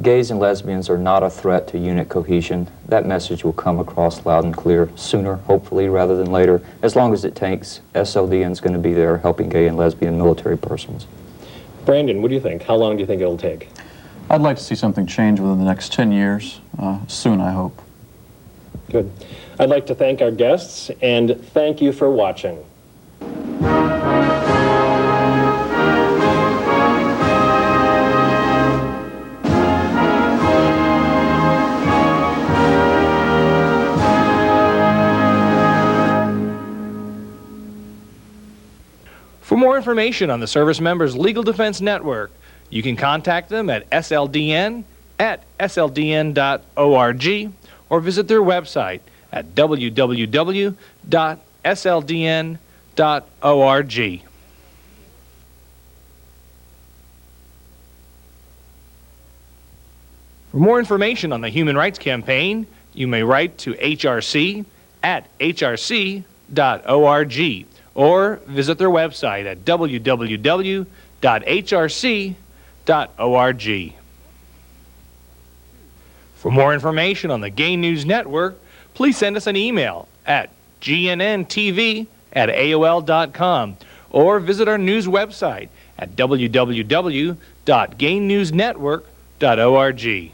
Gays and lesbians are not a threat to unit cohesion. That message will come across loud and clear sooner, hopefully, rather than later. As long as it takes, SLDN's going to be there helping gay and lesbian military persons. Brandon, what do you think? How long do you think it'll take? I'd like to see something change within the next 10 years. Soon, I hope. Good. I'd like to thank our guests, and thank you for watching. For more information on the Service Members Legal Defense Network, you can contact them at sldn@sldn.org or visit their website at www.sldn.org. For more information on the Human Rights Campaign, you may write to hrc@hrc.org or visit their website at www.hrc.org. For more information on the Gay News Network, please send us an email at gnntv@aol.com or visit our news website at www.gaynewsnetwork.org.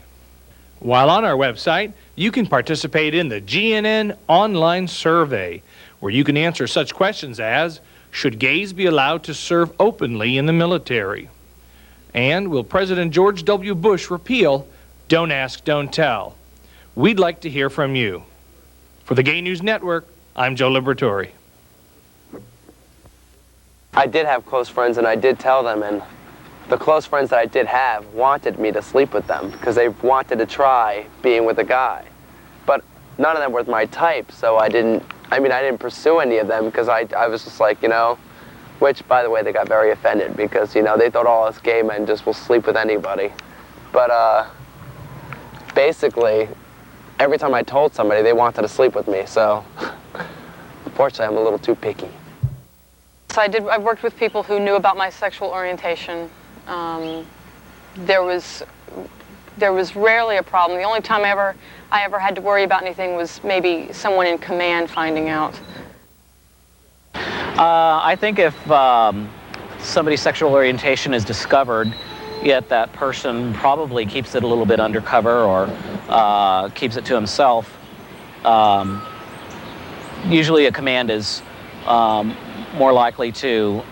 While on our website, you can participate in the GNN online survey, where you can answer such questions as, should gays be allowed to serve openly in the military? And will President George W. Bush repeal Don't Ask, Don't Tell? We'd like to hear from you. For the Gay News Network, I'm Joe Liberatore. I did have close friends, and I did tell them, and the close friends that I did have wanted me to sleep with them because they wanted to try being with a guy. But none of them were my type, so I didn't pursue any of them because I was just like, which, by the way, they got very offended because, they thought all us gay men just will sleep with anybody. But basically, every time I told somebody, they wanted to sleep with me, so unfortunately, I'm a little too picky. So I worked with people who knew about my sexual orientation. There was rarely a problem. The only time I ever had to worry about anything was maybe someone in command finding out. I think if somebody's sexual orientation is discovered, yet that person probably keeps it a little bit undercover or keeps it to himself, usually a command is more likely to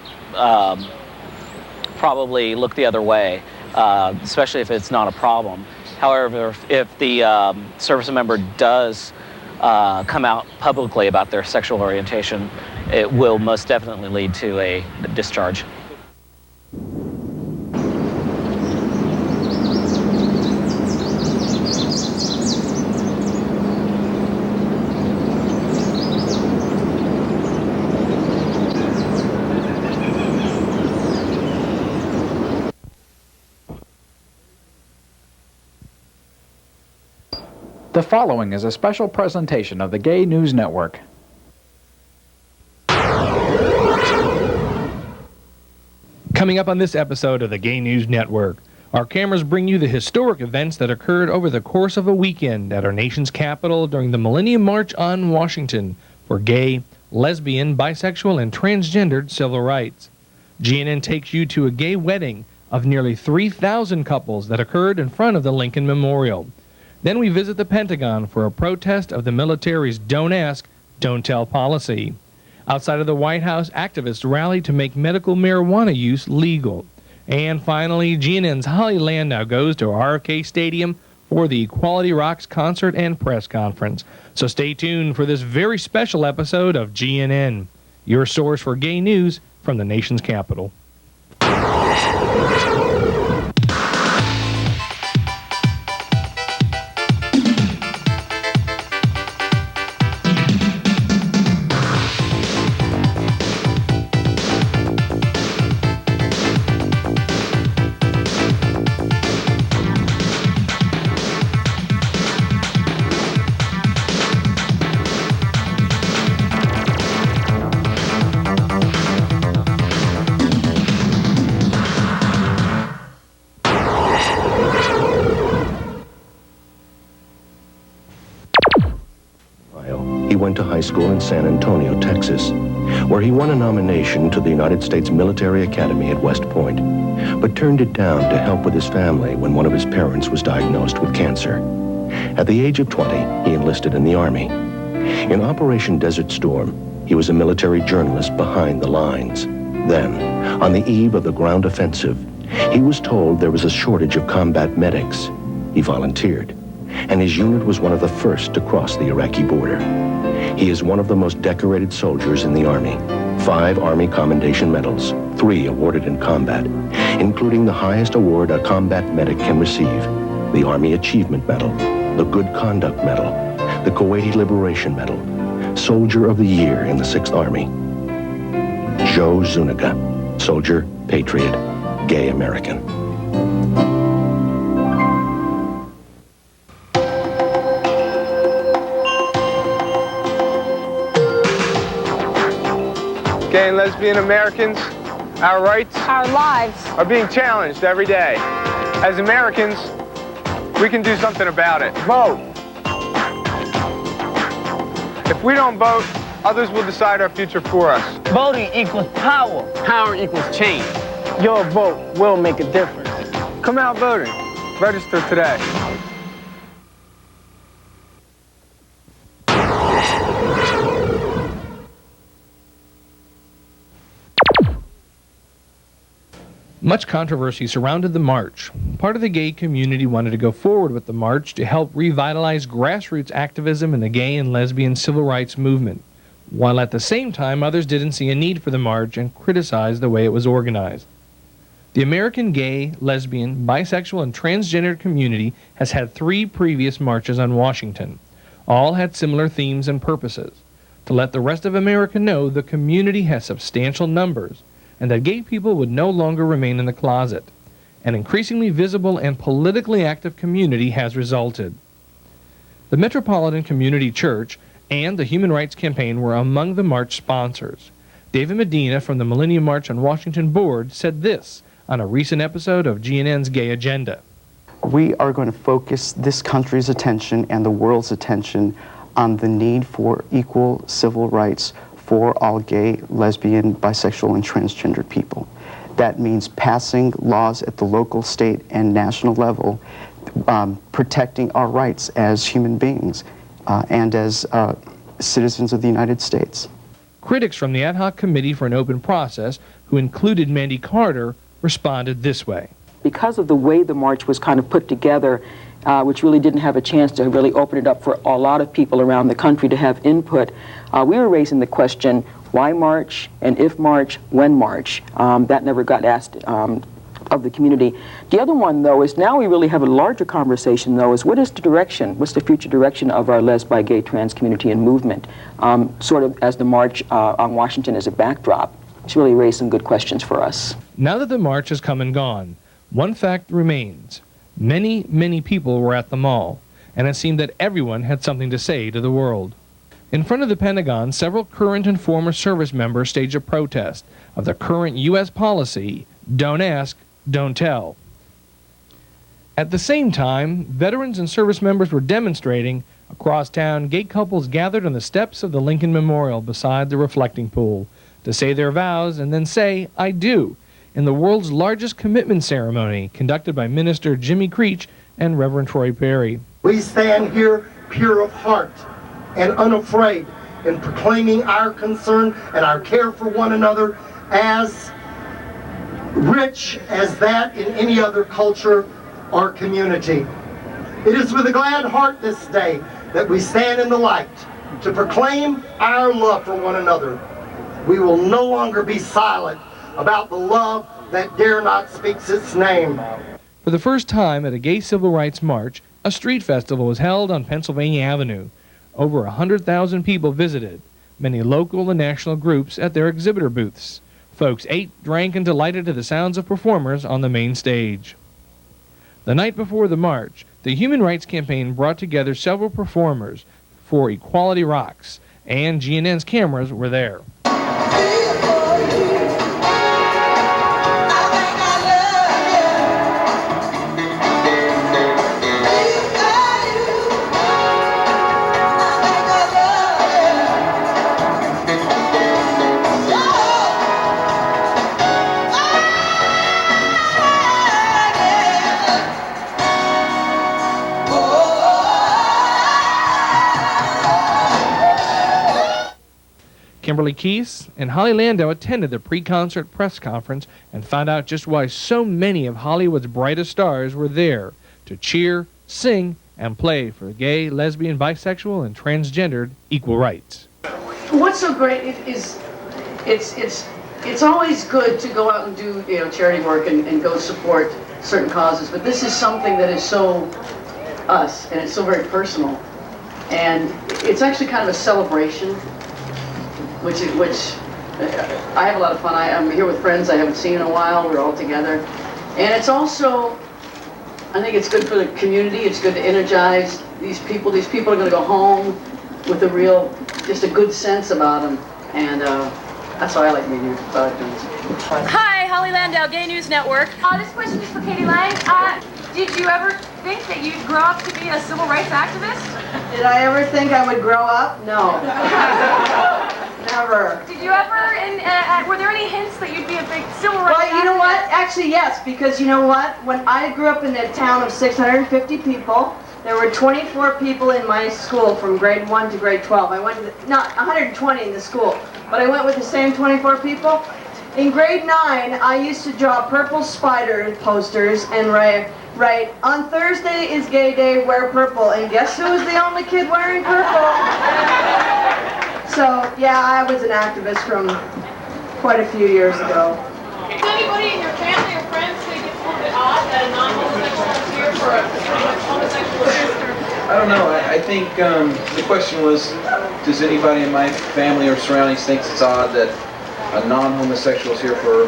probably look the other way. especially if it's not a problem. However, if the service member does come out publicly about their sexual orientation, it will most definitely lead to a discharge. The following is a special presentation of the Gay News Network. Coming up on this episode of the Gay News Network, our cameras bring you the historic events that occurred over the course of a weekend at our nation's capital during the Millennium March on Washington for gay, lesbian, bisexual, and transgendered civil rights. GNN takes you to a gay wedding of nearly 3,000 couples that occurred in front of the Lincoln Memorial. Then we visit the Pentagon for a protest of the military's Don't Ask, Don't Tell policy. Outside of the White House, activists rallied to make medical marijuana use legal. And finally, GNN's Holly Landau goes to RFK Stadium for the Equality Rocks concert and press conference. So stay tuned for this very special episode of GNN, your source for gay news from the nation's capital. He went to high school in San Antonio, Texas, where he won a nomination to the United States Military Academy at West Point, but turned it down to help with his family when one of his parents was diagnosed with cancer. At the age of 20, he enlisted in the Army. In Operation Desert Storm, he was a military journalist behind the lines. Then, on the eve of the ground offensive, he was told there was a shortage of combat medics. He volunteered, and his unit was one of the first to cross the Iraqi border. He is one of the most decorated soldiers in the Army. 5 Army Commendation Medals, 3 awarded in combat, including the highest award a combat medic can receive, the Army Achievement Medal, the Good Conduct Medal, the Kuwaiti Liberation Medal, Soldier of the Year in the 6th Army. Joe Zuniga, soldier, patriot, gay American. Gay and lesbian Americans, our rights, our lives are being challenged every day. As Americans, we can do something about it. Vote. If we don't vote, others will decide our future for us. Voting equals power. Power equals change. Your vote will make a difference. Come out voting. Register today. Much controversy surrounded the march. Part of the gay community wanted to go forward with the march to help revitalize grassroots activism in the gay and lesbian civil rights movement, while at the same time others didn't see a need for the march and criticized the way it was organized. The American gay, lesbian, bisexual, and transgender community has had 3 previous marches on Washington. All had similar themes and purposes: to let the rest of America know the community has substantial numbers, and that gay people would no longer remain in the closet. An increasingly visible and politically active community has resulted. The Metropolitan Community Church and the Human Rights Campaign were among the march sponsors. David Medina from the Millennium March on Washington Board said this on a recent episode of GNN's Gay Agenda. We are going to focus this country's attention and the world's attention on the need for equal civil rights for all gay, lesbian, bisexual, and transgendered people. That means passing laws at the local, state, and national level, protecting our rights as human beings and as citizens of the United States. Critics from the Ad Hoc Committee for an Open Process, who included Mandy Carter, responded this way. because of the way the march was kind of put together, which really didn't have a chance to really open it up for a lot of people around the country to have input, we were raising the question, why march, and if march, when march? That never got asked of the community. The other one, though, is now we really have a larger conversation, though, is what is the direction, what's the future direction of our les, bi, gay, trans community and movement, sort of as the march on Washington as a backdrop. It's really raised some good questions for us. Now that the march has come and gone, one fact remains. Many, many people were at the mall, and it seemed that everyone had something to say to the world. In front of the Pentagon, several current and former service members staged a protest of the current U.S. policy, don't ask, don't tell. At the same time, veterans and service members were demonstrating. Across town, gay couples gathered on the steps of the Lincoln Memorial beside the reflecting pool to say their vows and then say, I do, in the world's largest commitment ceremony conducted by Minister Jimmy Creech and Reverend Troy Perry. We stand here pure of heart and unafraid in proclaiming our concern and our care for one another as rich as that in any other culture or community. It is with a glad heart this day that we stand in the light to proclaim our love for one another. We will no longer be silent about the love that dare not speak its name. For the first time at a gay civil rights march, a street festival was held on Pennsylvania Avenue. Over 100,000 people visited, many local and national groups at their exhibitor booths. Folks ate, drank, and delighted to the sounds of performers on the main stage. The night before the march, the Human Rights Campaign brought together several performers for Equality Rocks, and GNN's cameras were there. Kimberly Keese and Holly Landau attended the pre-concert press conference and found out just why so many of Hollywood's brightest stars were there to cheer, sing, and play for gay, lesbian, bisexual, and transgendered equal rights. What's so great is it's always good to go out and do charity work and go support certain causes, but this is something that is so us and it's so very personal, and it's actually kind of a celebration. Which I have a lot of fun. I'm here with friends I haven't seen in a while. We're all together. And it's also, I think it's good for the community. It's good to energize these people. These people are going to go home with just a good sense about them. And that's why I like being here. Hi, Holly Landau, Gay News Network. This question is for Katie Lang. Did you ever think that you'd grow up to be a civil rights activist? Did I ever think I would grow up? No. Never. Did you ever, were there any hints that you'd be a big civil rights activist? Well, you know what? Actually, yes, because you know what? When I grew up in a town of 650 people, there were 24 people in my school from grade 1 to grade 12. I went to not 120 in the school, but I went with the same 24 people. In grade 9, I used to draw purple spider posters and write, on Thursday is gay day, wear purple. And guess who was the only kid wearing purple? So, yeah, I was an activist from quite a few years ago. Does anybody in your family or friends think it's a little bit odd that a non-homosexual is here for a homosexual sister? I don't know. I think the question was, does anybody in my family or surroundings think it's odd that a non-homosexual is here for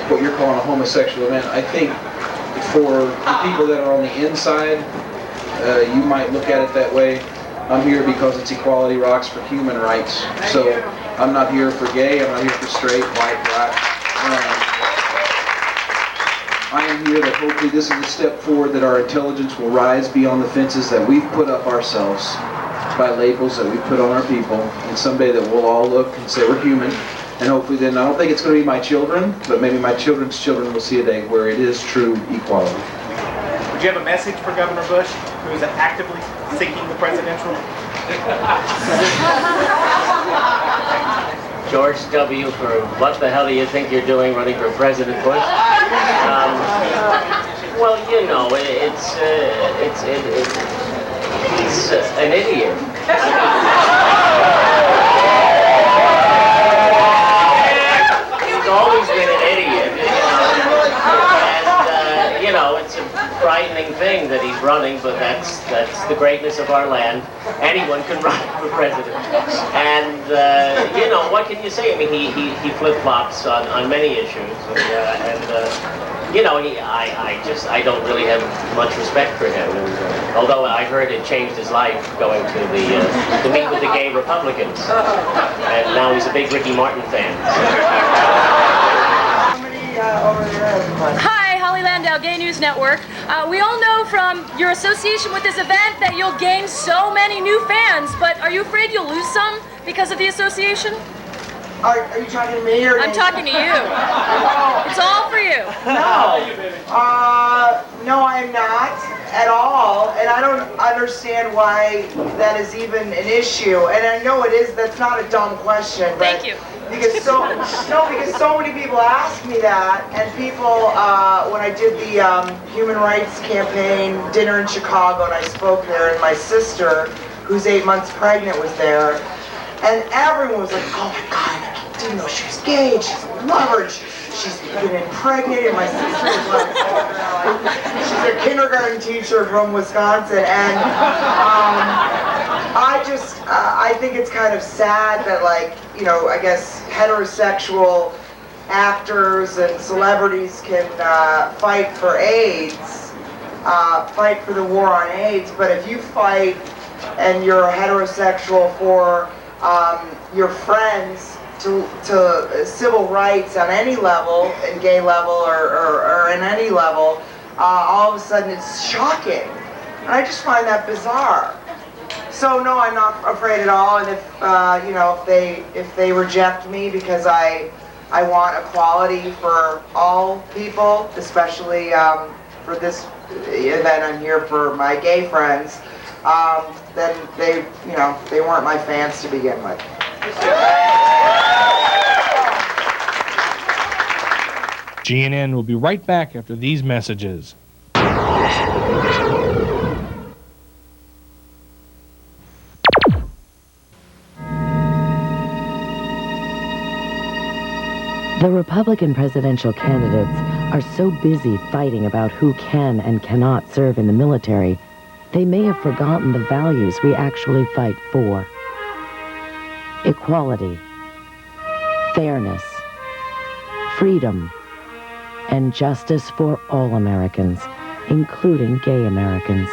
what you're calling a homosexual event? I think for the people that are on the inside, you might look at it that way. I'm here because it's Equality Rocks for human rights. So I'm not here for gay, I'm not here for straight, white, black. I am here that hopefully this is a step forward, that our intelligence will rise beyond the fences that we've put up ourselves by labels that we've put on our people, and someday that we'll all look and say we're human. And hopefully then, I don't think it's going to be my children, but maybe my children's children will see a day where it is true equality. Would you have a message for Governor Bush, who is actively seeking the presidential? George W. for what the hell do you think you're doing running for President Bush? Well, you know, it's an idiot. He's always been an idiot, you know. And, you know, it's a frightening thing that he's running, but that's the greatness of our land. Anyone can run for president. And, you know, what can you say? I mean, he flip-flops on many issues. You know, I don't really have much respect for him. And, although I heard it changed his life going to meet with the gay Republicans. And now he's a big Ricky Martin fan. Hi, Holly Landau, Gay News Network. We all know from your association with this event that you'll gain so many new fans, but are you afraid you'll lose some because of the association? Are you talking to me or I'm talking to you. It's all for you. No. No, I'm not at all, and I don't understand why that is even an issue. And I know it is. That's not a dumb question. But Thank you. Because so many people ask me that, and people when I did the human rights campaign dinner in Chicago, and I spoke there, and my sister, who's 8 months pregnant, was there, and everyone was like, "Oh my God, I didn't know she was gay. She's a lover. She's been impregnated." And my sister was like, she's a kindergarten teacher from Wisconsin, and I think it's kind of sad that, like, you know, I guess heterosexual actors and celebrities can fight for AIDS, fight for the war on AIDS, but if you fight and you're heterosexual for your friends to civil rights on any level, in gay level or in any level, all of a sudden it's shocking. And I just find that bizarre. So no, I'm not afraid at all. And if you know, if they reject me because I want equality for all people, especially for this event, I'm here for my gay friends. Then they weren't my fans to begin with. GNN will be right back after these messages. The Republican presidential candidates are so busy fighting about who can and cannot serve in the military, they may have forgotten the values we actually fight for. Equality, fairness, freedom, and justice for all Americans, including gay Americans.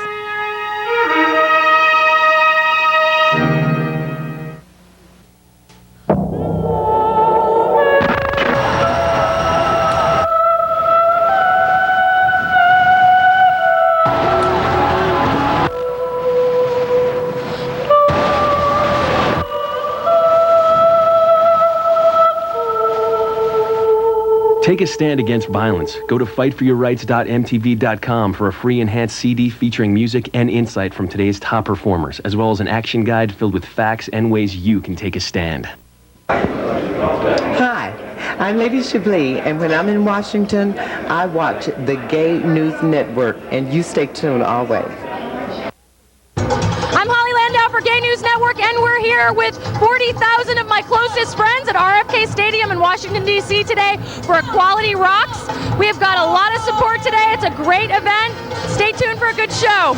Take a stand against violence. Go to fightforyourrights.mtv.com for a free enhanced CD featuring music and insight from today's top performers, as well as an action guide filled with facts and ways you can take a stand. Hi, I'm Lady Chablis, and when I'm in Washington, I watch the Gay News Network, and you stay tuned always. I'm Holly Landau for Gay News Network, and we're here with 40,000 of my closest friends at RFK Stadium in Washington, D.C. today for Equality Rocks. We have got a lot of support today. It's a great event. Stay tuned for a good show.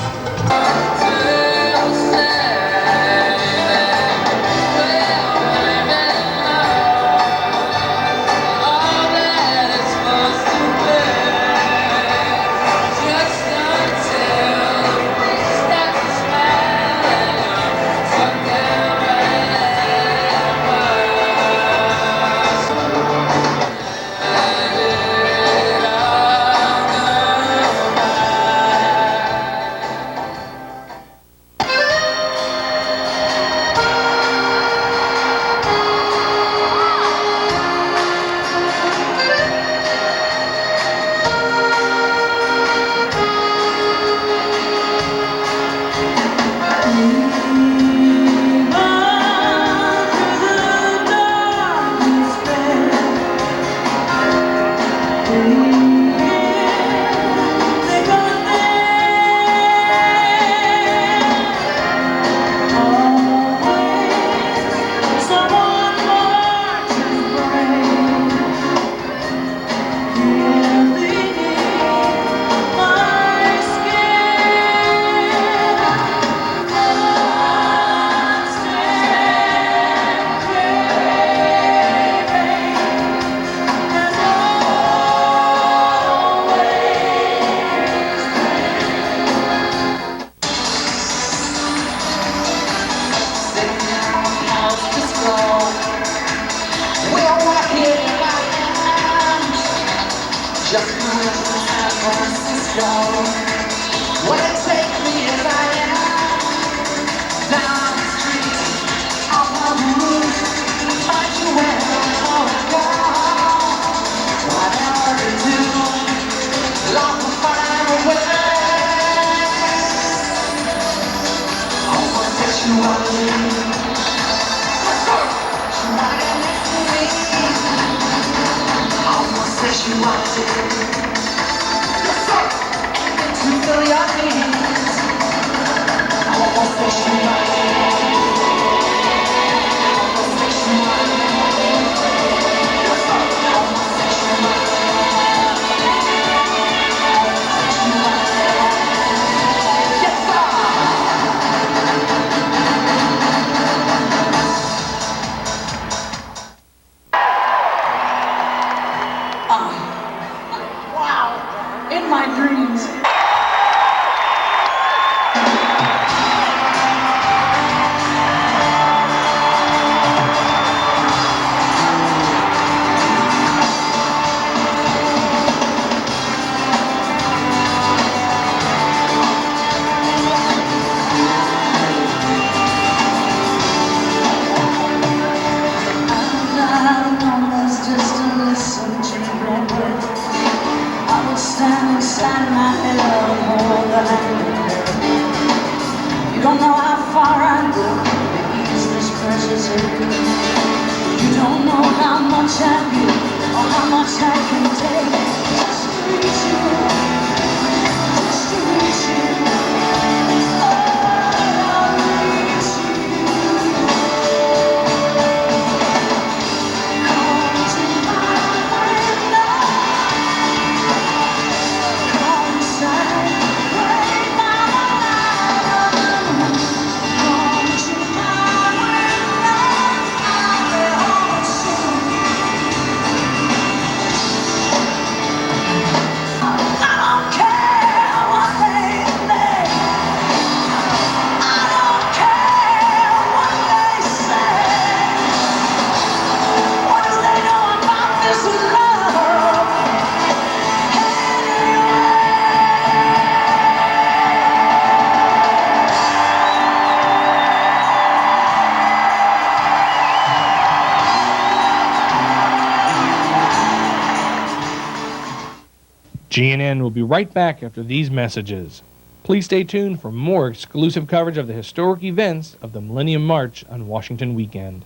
GNN will be right back after these messages. Please stay tuned for more exclusive coverage of the historic events of the Millennium March on Washington weekend.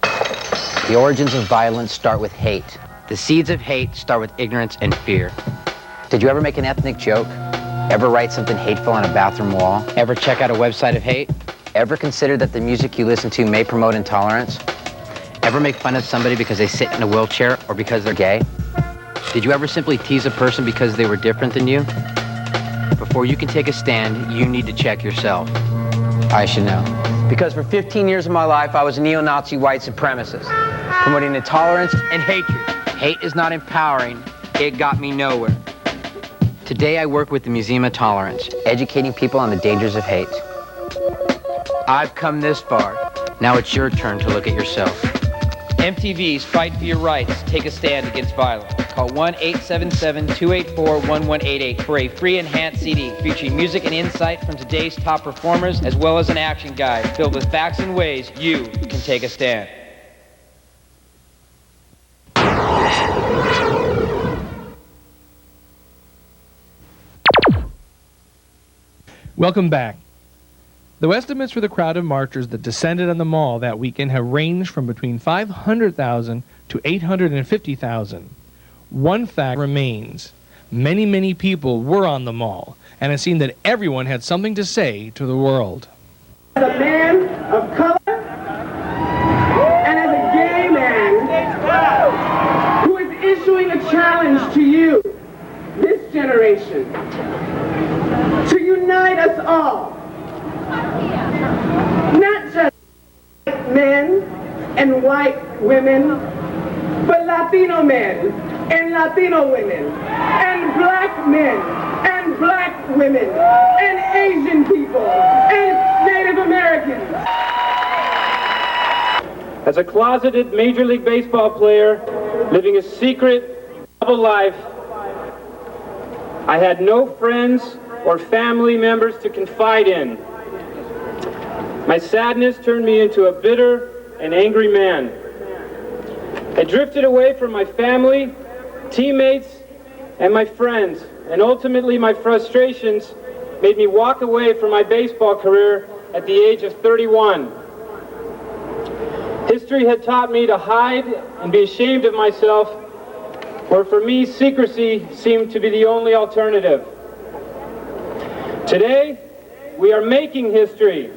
The origins of violence start with hate. The seeds of hate start with ignorance and fear. Did you ever make an ethnic joke? Ever write something hateful on a bathroom wall? Ever check out a website of hate? Ever consider that the music you listen to may promote intolerance? Ever make fun of somebody because they sit in a wheelchair or because they're gay? Did you ever simply tease a person because they were different than you? Before you can take a stand, you need to check yourself. I should know. Because for 15 years of my life, I was a neo-Nazi white supremacist, promoting intolerance and hatred. Hate is not empowering. It got me nowhere. Today, I work with the Museum of Tolerance, educating people on the dangers of hate. I've come this far. Now it's your turn to look at yourself. MTV's Fight for Your Rights. Take a stand against violence. Call 1-877-284-1188 for a free enhanced CD featuring music and insight from today's top performers, as well as an action guide filled with facts and ways you can take a stand. Welcome back. The estimates for the crowd of marchers that descended on the mall that weekend have ranged from between 500,000 to 850,000. One fact remains. Many, many people were on the mall, and it seemed that everyone had something to say to the world. As a man of color and as a gay man who is issuing a challenge to you, this generation, to unite us all. Not just men and white women, but Latino men and Latino women, and black men and black women, and Asian people, and Native Americans. As a closeted Major League Baseball player, living a secret double life, I had no friends or family members to confide in. My sadness turned me into a bitter and angry man. I drifted away from my family, teammates, and my friends, and ultimately my frustrations made me walk away from my baseball career at the age of 31. History had taught me to hide and be ashamed of myself, where for me secrecy seemed to be the only alternative. Today, we are making history.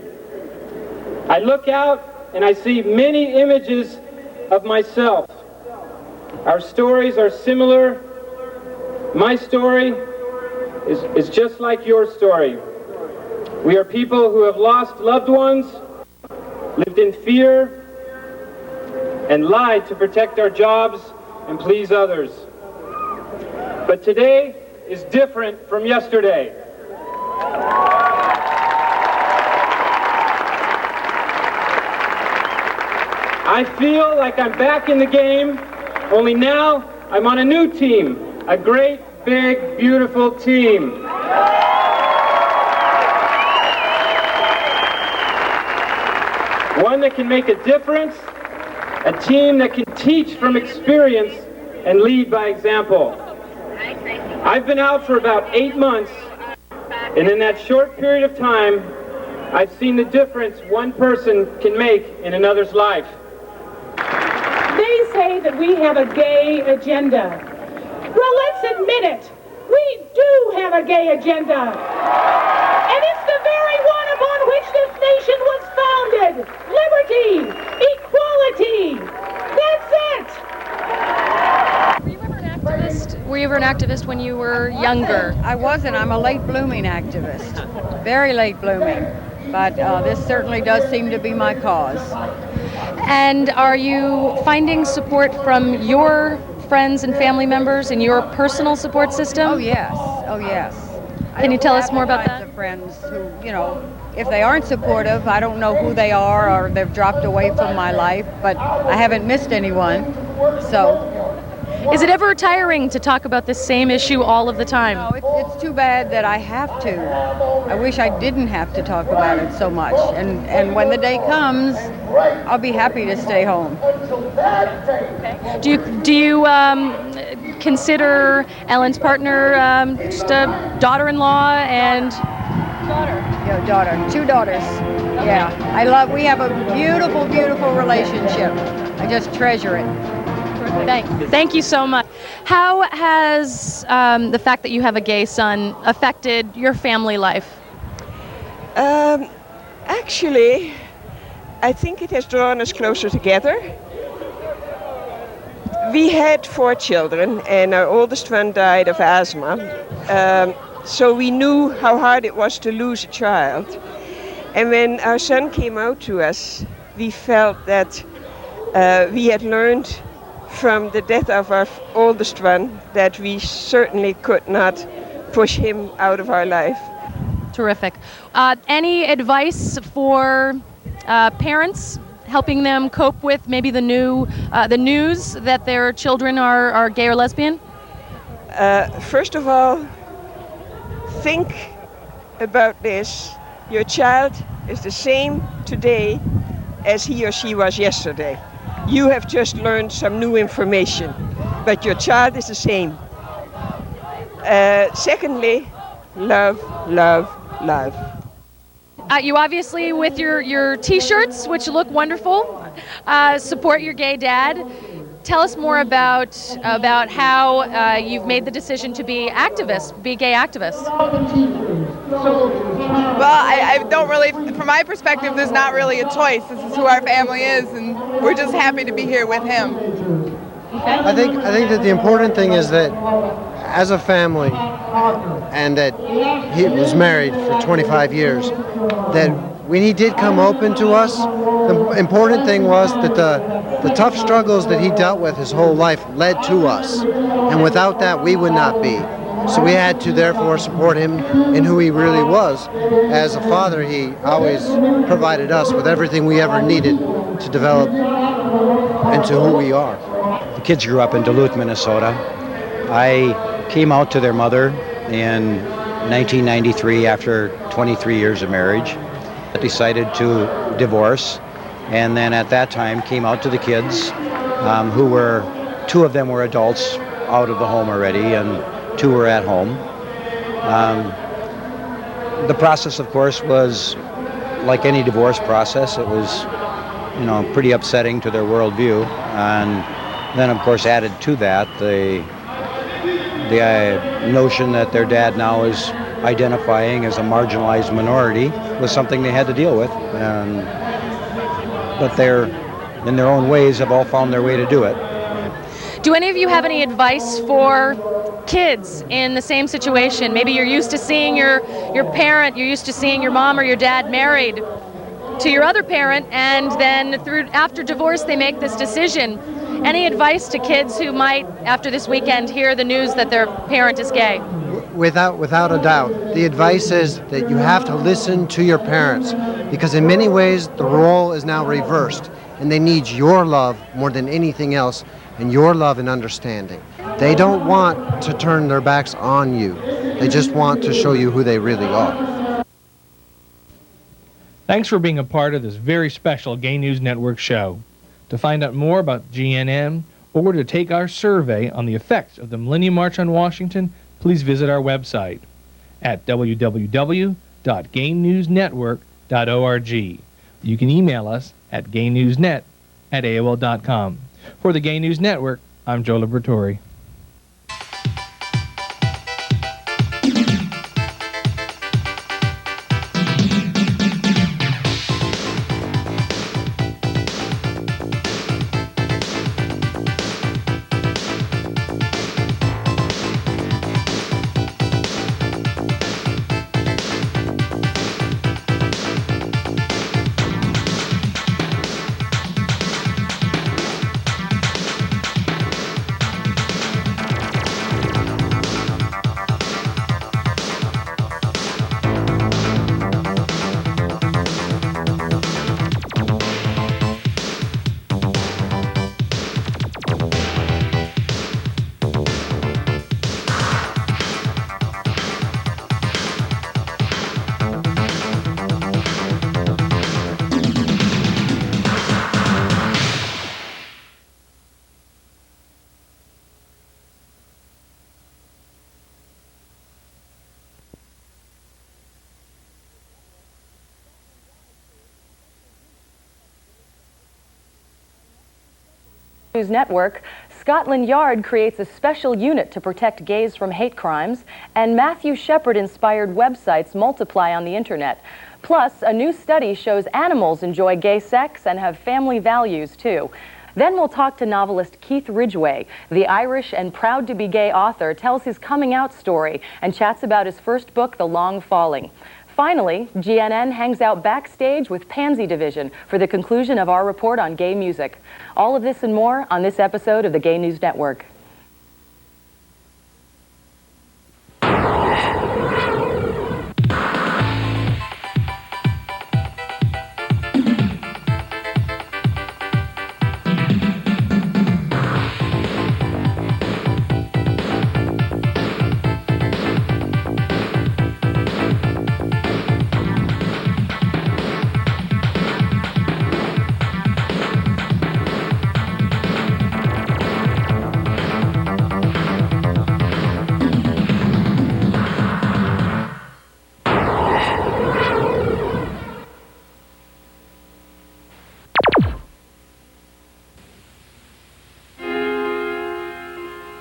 I look out and I see many images of myself. Our stories are similar. My story is just like your story. We are people who have lost loved ones, lived in fear, and lied to protect our jobs and please others. But today is different from yesterday. I feel like I'm back in the game, only now I'm on a new team, a great, big, beautiful team. One that can make a difference, a team that can teach from experience and lead by example. I've been out for about 8 months, and in that short period of time, I've seen the difference one person can make in another's life. They say that we have a gay agenda. Well, let's admit it. We do have a gay agenda. And it's the very one upon which this nation was founded. Liberty, equality. That's it. Were you ever an activist when you were younger? I wasn't. I'm a late blooming activist. Very late blooming. But this certainly does seem to be my cause. And are you finding support from your friends and family members in your personal support system? Oh, yes. Oh, yes. Can you tell us more about that? Of friends who, you know, if they aren't supportive, I don't know who they are or they've dropped away from my life, but I haven't missed anyone. So. Is it ever tiring to talk about this same issue all of the time? No, it's too bad that I have to. I wish I didn't have to talk about it so much. And when the day comes, I'll be happy to stay home. Okay. Do you consider Ellen's partner just a daughter-in-law and daughter? Yeah, daughter. 2 daughters. Yeah. We have a beautiful, beautiful relationship. I just treasure it. Thank you so much. How has the fact that you have a gay son affected your family life? Actually, I think it has drawn us closer together. We had 4 children, and our oldest one died of asthma. So we knew how hard it was to lose a child. And when our son came out to us, we felt that we had learned from the death of our oldest one that we certainly could not push him out of our life. Terrific. Any advice for parents helping them cope with maybe the news that their children are gay or lesbian? First of all, think about this. Your child is the same today as he or she was yesterday. You have just learned some new information, but your child is the same. Secondly, love, love, love. You obviously, with your T-shirts, which look wonderful, support your gay dad. Tell us more about how you've made the decision to be gay activists. Well, I don't really, from my perspective, there's not really a choice. This is who our family is, and we're just happy to be here with him. I think that the important thing is that as a family, and that he was married for 25 years, that when he did come open to us, the important thing was that the tough struggles that he dealt with his whole life led to us. And without that, we would not be. So we had to therefore support him in who he really was. As a father, he always provided us with everything we ever needed to develop into who we are. The kids grew up in Duluth, Minnesota. I came out to their mother in 1993 after 23 years of marriage. I decided to divorce, and then at that time came out to the kids, who were, 2 of them were adults out of the home already, and 2 were at home. The process, of course, was like any divorce process. It was, pretty upsetting to their worldview, and then, of course, added to that the notion that their dad now is identifying as a marginalized minority was something they had to deal with. But they're, in their own ways, have all found their way to do it. Do any of you have any advice for kids in the same situation? Maybe you're used to seeing your parent, you're used to seeing your mom or your dad married to your other parent, and then after divorce they make this decision. Any advice to kids who might, after this weekend, hear the news that their parent is gay? Without a doubt. The advice is that you have to listen to your parents, because in many ways the role is now reversed, and they need your love more than anything else, and your love and understanding. They don't want to turn their backs on you. They just want to show you who they really are. Thanks for being a part of this very special Gay News Network show. To find out more about GNN or to take our survey on the effects of the Millennium March on Washington, please visit our website at www.gaynewsnetwork.org. You can email us at gaynewsnet@aol.com. For the Gay News Network, I'm Joe Liberatore. News Network, Scotland Yard creates a special unit to protect gays from hate crimes, and Matthew Shepard-inspired websites multiply on the internet. Plus, a new study shows animals enjoy gay sex and have family values, too. Then we'll talk to novelist Keith Ridgway. The Irish and proud-to-be-gay author tells his coming-out story and chats about his first book, The Long Falling. Finally, GNN hangs out backstage with Pansy Division for the conclusion of our report on gay music. All of this and more on this episode of the Gay News Network.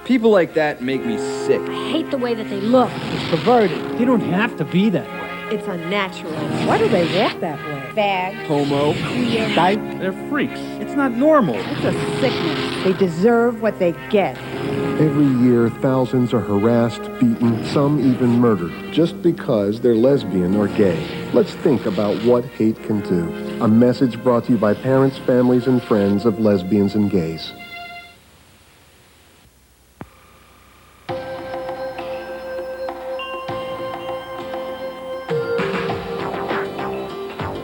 People like that make me sick. I hate the way that they look. It's perverted. You don't have to be that way. It's unnatural. Why do they walk that way? Fag. Homo. Queer. Dyke. They're freaks. It's not normal. It's a sickness. They deserve what they get. Every year, thousands are harassed, beaten, some even murdered, just because they're lesbian or gay. Let's think about what hate can do. A message brought to you by parents, families, and friends of lesbians and gays.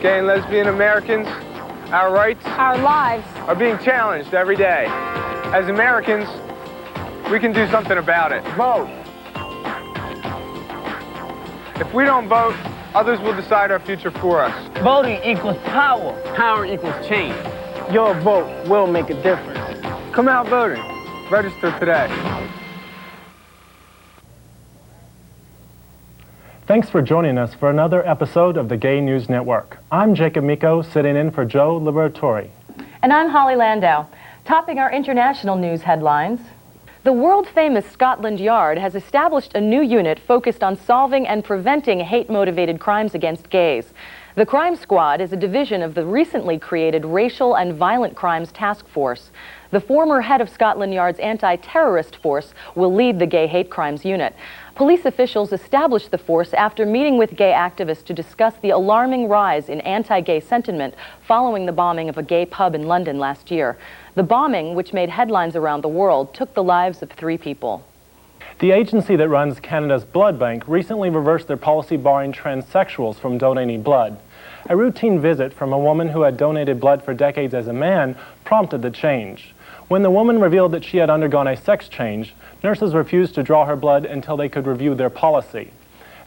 Gay and lesbian Americans, our rights, our lives are being challenged every day. As Americans, we can do something about it. Vote. If we don't vote, others will decide our future for us. Voting equals power. Power equals change. Your vote will make a difference. Come out voting. Register today. Thanks for joining us for another episode of the Gay News Network. I'm Jacob Miko, sitting in for Joe Liberatore. And I'm Holly Landau. Topping our international news headlines, the world-famous Scotland Yard has established a new unit focused on solving and preventing hate-motivated crimes against gays. The Crime Squad is a division of the recently created Racial and Violent Crimes Task Force. The former head of Scotland Yard's anti-terrorist force will lead the Gay Hate Crimes Unit. Police officials established the force after meeting with gay activists to discuss the alarming rise in anti-gay sentiment following the bombing of a gay pub in London last year. The bombing, which made headlines around the world, took the lives of 3 people. The agency that runs Canada's Blood Bank recently reversed their policy barring transsexuals from donating blood. A routine visit from a woman who had donated blood for decades as a man prompted the change. When the woman revealed that she had undergone a sex change, nurses refused to draw her blood until they could review their policy.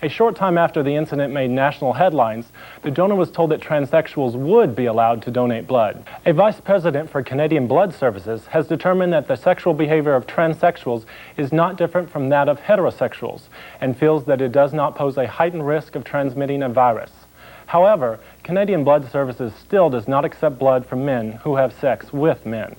A short time after the incident made national headlines, the donor was told that transsexuals would be allowed to donate blood. A vice president for Canadian Blood Services has determined that the sexual behavior of transsexuals is not different from that of heterosexuals and feels that it does not pose a heightened risk of transmitting a virus. However, Canadian Blood Services still does not accept blood from men who have sex with men.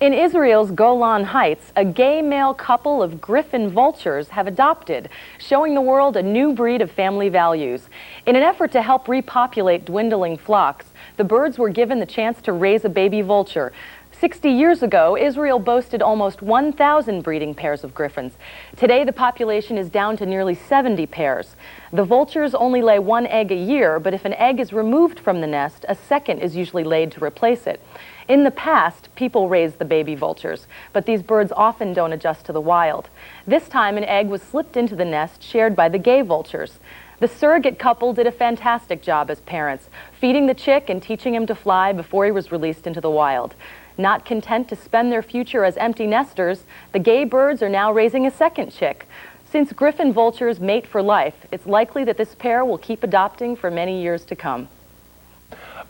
In Israel's Golan Heights, a gay male couple of griffon vultures have adopted, showing the world a new breed of family values. In an effort to help repopulate dwindling flocks, the birds were given the chance to raise a baby vulture. 60 years ago, Israel boasted almost 1,000 breeding pairs of griffons. Today, the population is down to nearly 70 pairs. The vultures only lay 1 egg a year, but if an egg is removed from the nest, a second is usually laid to replace it. In the past, people raised the baby vultures, but these birds often don't adjust to the wild. This time, an egg was slipped into the nest shared by the gay vultures. The surrogate couple did a fantastic job as parents, feeding the chick and teaching him to fly before he was released into the wild. Not content to spend their future as empty nesters, the gay birds are now raising a second chick. Since griffon vultures mate for life, it's likely that this pair will keep adopting for many years to come.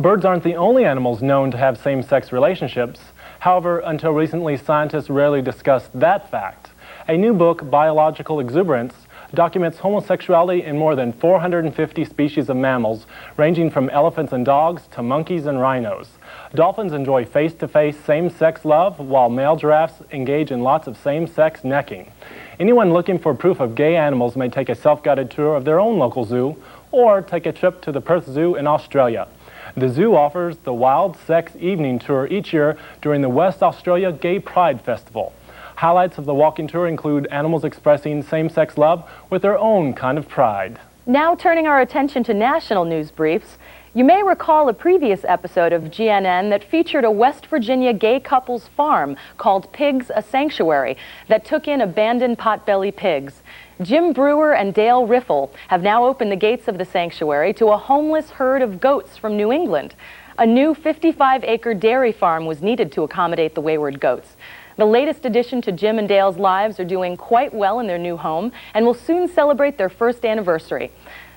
Birds aren't the only animals known to have same-sex relationships. However, until recently, scientists rarely discussed that fact. A new book, Biological Exuberance, documents homosexuality in more than 450 species of mammals, ranging from elephants and dogs to monkeys and rhinos. Dolphins enjoy face-to-face same-sex love, while male giraffes engage in lots of same-sex necking. Anyone looking for proof of gay animals may take a self-guided tour of their own local zoo, or take a trip to the Perth Zoo in Australia. The zoo offers the Wild Sex Evening Tour each year during the West Australia Gay Pride Festival. Highlights of the walking tour include animals expressing same-sex love with their own kind of pride. Now turning our attention to national news briefs, you may recall a previous episode of GNN that featured a West Virginia gay couple's farm called Pigs a Sanctuary that took in abandoned potbelly pigs. Jim Brewer and Dale Riffle have now opened the gates of the sanctuary to a homeless herd of goats from New England. A new 55-acre dairy farm was needed to accommodate the wayward goats. The latest addition to Jim and Dale's lives are doing quite well in their new home and will soon celebrate their first anniversary.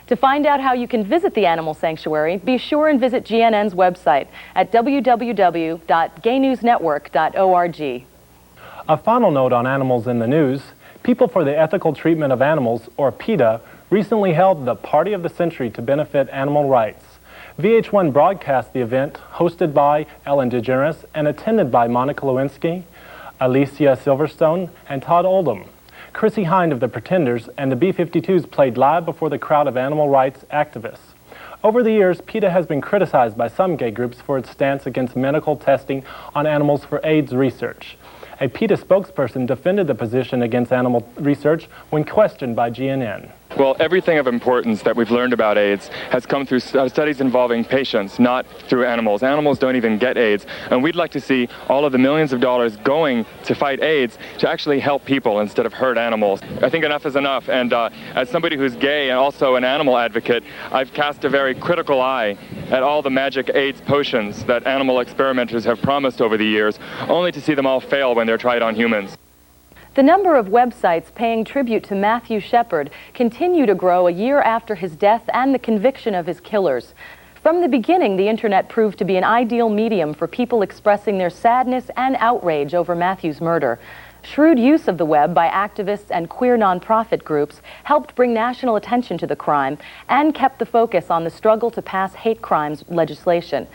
To find out how you can visit the animal sanctuary, be sure and visit GNN's website at www.gaynewsnetwork.org. A final note on animals in the news. People for the Ethical Treatment of Animals, or PETA, recently held the Party of the Century to benefit animal rights. VH1 broadcast the event, hosted by Ellen DeGeneres and attended by Monica Lewinsky, Alicia Silverstone, and Todd Oldham. Chrissy Hind of the Pretenders and the B-52s played live before the crowd of animal rights activists. Over the years, PETA has been criticized by some gay groups for its stance against medical testing on animals for AIDS research. A PETA spokesperson defended the position against animal research when questioned by GNN. Well, everything of importance that we've learned about AIDS has come through studies involving patients, not through animals. Animals don't even get AIDS, and we'd like to see all of the millions of dollars going to fight AIDS to actually help people instead of hurt animals. I think enough is enough, and as somebody who's gay and also an animal advocate, I've cast a very critical eye at all the magic AIDS potions that animal experimenters have promised over the years, only to see them all fail when they're tried on humans. The number of websites paying tribute to Matthew Shepard continue to grow a year after his death and the conviction of his killers. From the beginning, the internet proved to be an ideal medium for people expressing their sadness and outrage over Matthew's murder. Shrewd use of the web by activists and queer nonprofit groups helped bring national attention to the crime and kept the focus on the struggle to pass hate crimes legislation.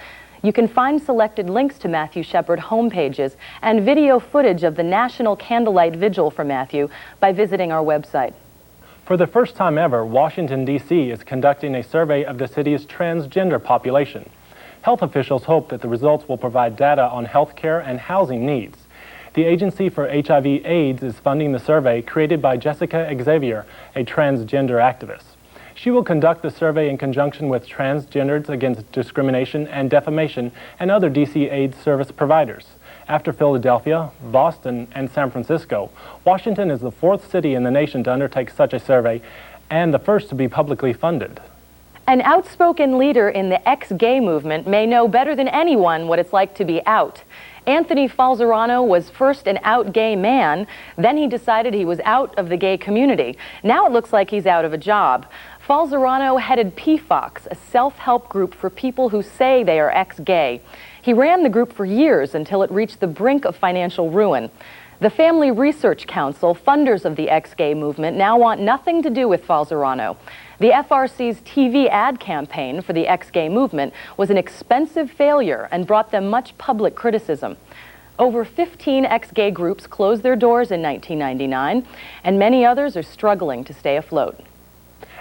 You can find selected links to Matthew Shepard homepages and video footage of the National Candlelight Vigil for Matthew by visiting our website. For the first time ever, Washington, D.C. is conducting a survey of the city's transgender population. Health officials hope that the results will provide data on health care and housing needs. The Agency for HIV/AIDS is funding the survey created by Jessica Xavier, a transgender activist. She will conduct the survey in conjunction with Transgenders Against Discrimination and Defamation and other D.C. AIDS service providers. After Philadelphia, Boston, and San Francisco, Washington is the 4th city in the nation to undertake such a survey and the first to be publicly funded. An outspoken leader in the ex-gay movement may know better than anyone what it's like to be out. Anthony Falzarano was first an out gay man, then he decided he was out of the gay community. Now it looks like he's out of a job. Falzarano headed PFOX, a self-help group for people who say they are ex-gay. He ran the group for years until it reached the brink of financial ruin. The Family Research Council, funders of the ex-gay movement, now want nothing to do with Falzarano. The FRC's TV ad campaign for the ex-gay movement was an expensive failure and brought them much public criticism. Over 15 ex-gay groups closed their doors in 1999, and many others are struggling to stay afloat.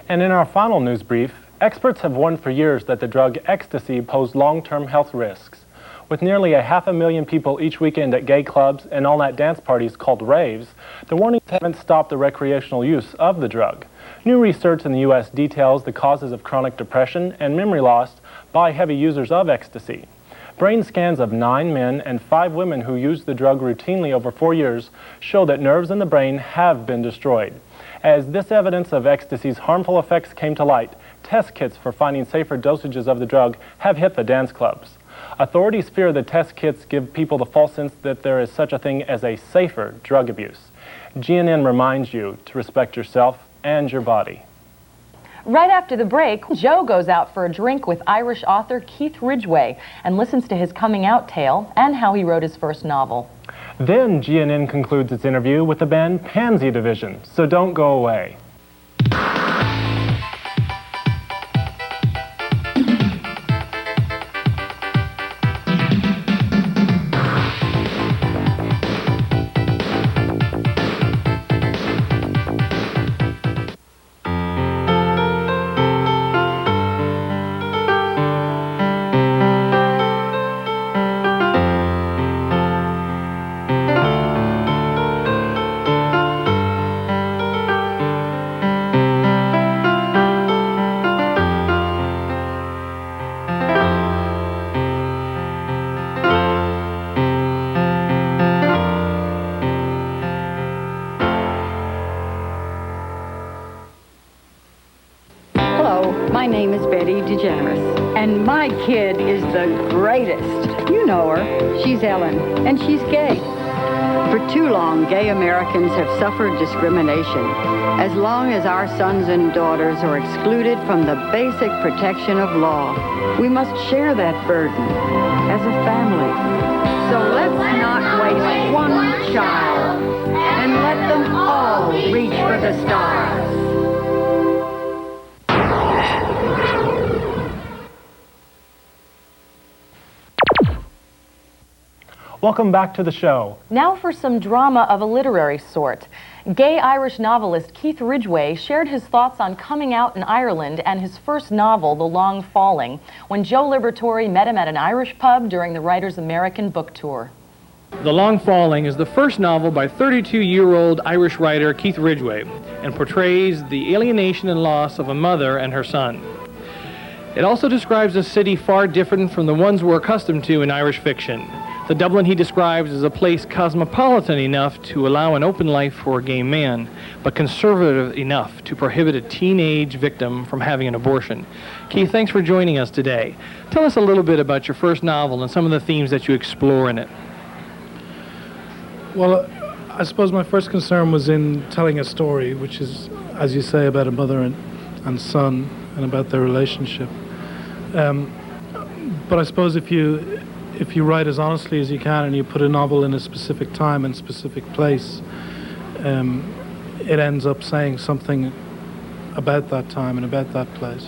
And in our final news brief, experts have warned for years that the drug ecstasy posed long-term health risks. With nearly 500,000 people each weekend at gay clubs and all-night dance parties called raves, the warnings haven't stopped the recreational use of the drug. New research in the U.S. details the causes of chronic depression and memory loss by heavy users of ecstasy. Brain scans of 9 men and 5 women who used the drug routinely over 4 years show that nerves in the brain have been destroyed. As this evidence of ecstasy's harmful effects came to light, test kits for finding safer dosages of the drug have hit the dance clubs. Authorities fear the test kits give people the false sense that there is such a thing as a safer drug abuse. GNN reminds you to respect yourself and your body. Right after the break, Joe goes out for a drink with Irish author Keith Ridgway and listens to his coming out tale and how he wrote his first novel. Then GNN concludes its interview with the band Pansy Division, so don't go away. My name is Betty DeGeneres, and my kid is the greatest. You know her. She's Ellen, and she's gay. For too long, gay Americans have suffered discrimination. As long as our sons and daughters are excluded from the basic protection of law, we must share that burden as a family. So let's not waste one child, and let them all reach for the stars. Welcome back to the show. Now for some drama of a literary sort. Gay Irish novelist Keith Ridgway shared his thoughts on coming out in Ireland and his first novel, The Long Falling, when Joe Liberatore met him at an Irish pub during the writer's American book tour. The Long Falling is the first novel by 32-year-old Irish writer Keith Ridgway and portrays the alienation and loss of a mother and her son. It also describes a city far different from the ones we're accustomed to in Irish fiction. The Dublin he describes as a place cosmopolitan enough to allow an open life for a gay man, but conservative enough to prohibit a teenage victim from having an abortion. Keith, thanks for joining us today. Tell us a little bit about your first novel and some of the themes that you explore in it. Well, I suppose my first concern was in telling a story, which is, as you say, about a mother and son and about their relationship. But I suppose if you write as honestly as you can and you put a novel in a specific time and specific place, it ends up saying something about that time and about that place.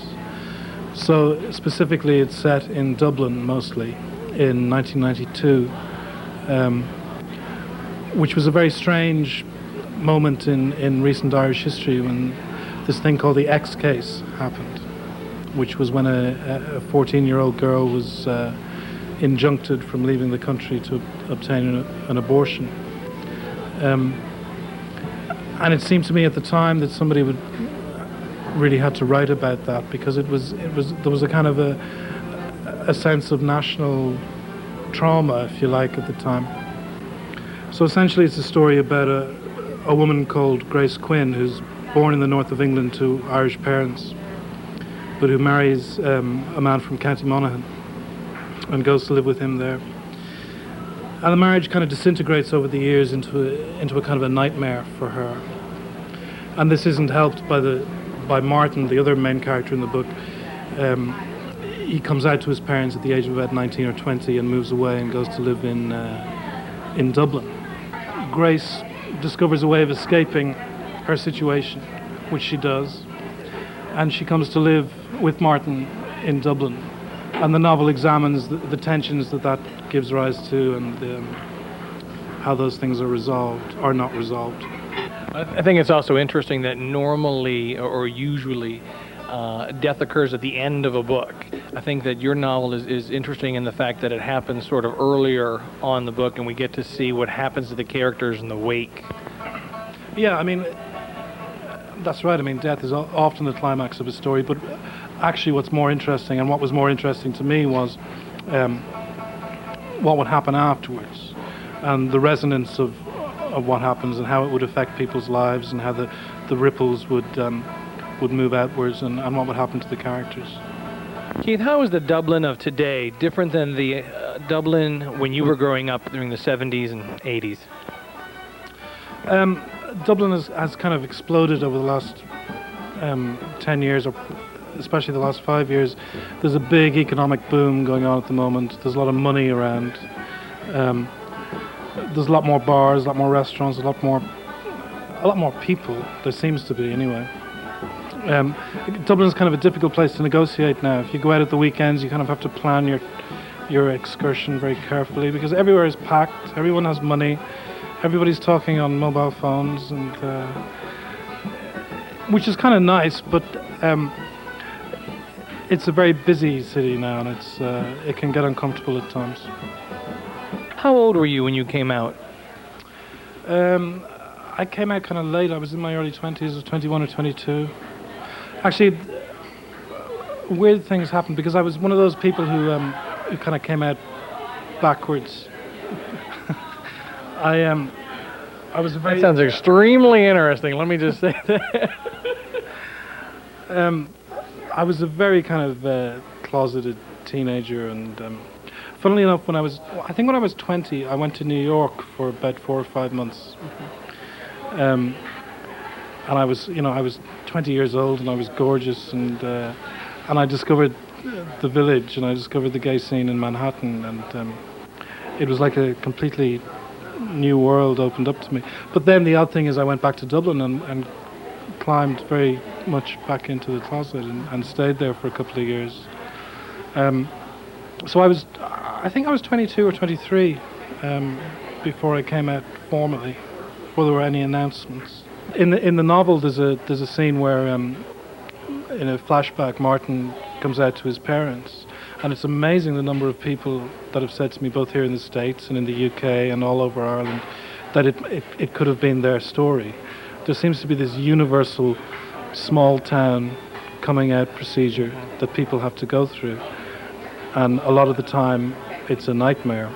So specifically it's set in Dublin mostly in 1992, which was a very strange moment in recent Irish history when this thing called the X case happened, which was when a 14-year-old girl was injuncted from leaving the country to obtain an abortion. And it seemed to me at the time that somebody would really had to write about that, because there was a kind of a sense of national trauma, if you like, at the time. So essentially it's a story about a woman called Grace Quinn, who's born in the north of England to Irish parents, but who marries a man from County Monaghan and goes to live with him there. And the marriage kind of disintegrates over the years into a kind of a nightmare for her. And this isn't helped by Martin, the other main character in the book. He comes out to his parents at the age of about 19 or 20 and moves away and goes to live in Dublin. Grace discovers a way of escaping her situation, which she does, and she comes to live with Martin in Dublin. And the novel examines the tensions that gives rise to, and how those things are resolved or not resolved. I think it's also interesting that normally or usually death occurs at the end of a book. I think that your novel is interesting in the fact that it happens sort of earlier on the book, and we get to see what happens to the characters in the wake. Yeah, I mean, that's right. I mean, death is often the climax of a story, but actually what's more interesting, and what was more interesting to me, was what would happen afterwards, and the resonance of what happens and how it would affect people's lives, and how the ripples would move outwards, and what would happen to the characters. Keith, how is the Dublin of today different than the Dublin when you were growing up during the 70s and 80s? Dublin has kind of exploded over the last 10 years, or especially the last 5 years. There's a big economic boom going on at the moment. There's a lot of money around. There's a lot more bars, a lot more restaurants, a lot more people. There seems to be, anyway. Dublin is kind of a difficult place to negotiate now. If you go out at the weekends, you kind of have to plan your excursion very carefully, because everywhere is packed. Everyone has money. Everybody's talking on mobile phones, and which is kind of nice, but it's a very busy city now, and it can get uncomfortable at times. How old were you when you came out? I came out kind of late. I was in my early 20s, I was 21 or 22. Actually, weird things happened, because I was one of those people who kind of came out backwards. I was very... That sounds extremely interesting, let me just say that. I was a very kind of closeted teenager, and funnily enough, when I was 20, I went to New York for about 4 or 5 months. And I was 20 years old, and I was gorgeous, and I discovered the Village, and I discovered the gay scene in Manhattan, and it was like a completely new world opened up to me. But then the odd thing is I went back to Dublin and climbed very much back into the closet and stayed there for a couple of years. So I think I was 22 or 23 before I came out formally, before there were any announcements. In the novel, there's a scene where in a flashback, Martin comes out to his parents, and it's amazing the number of people that have said to me, both here in the States and in the UK and all over Ireland, that it could have been their story. There seems to be this universal small town coming out procedure that people have to go through, and a lot of the time it's a nightmare,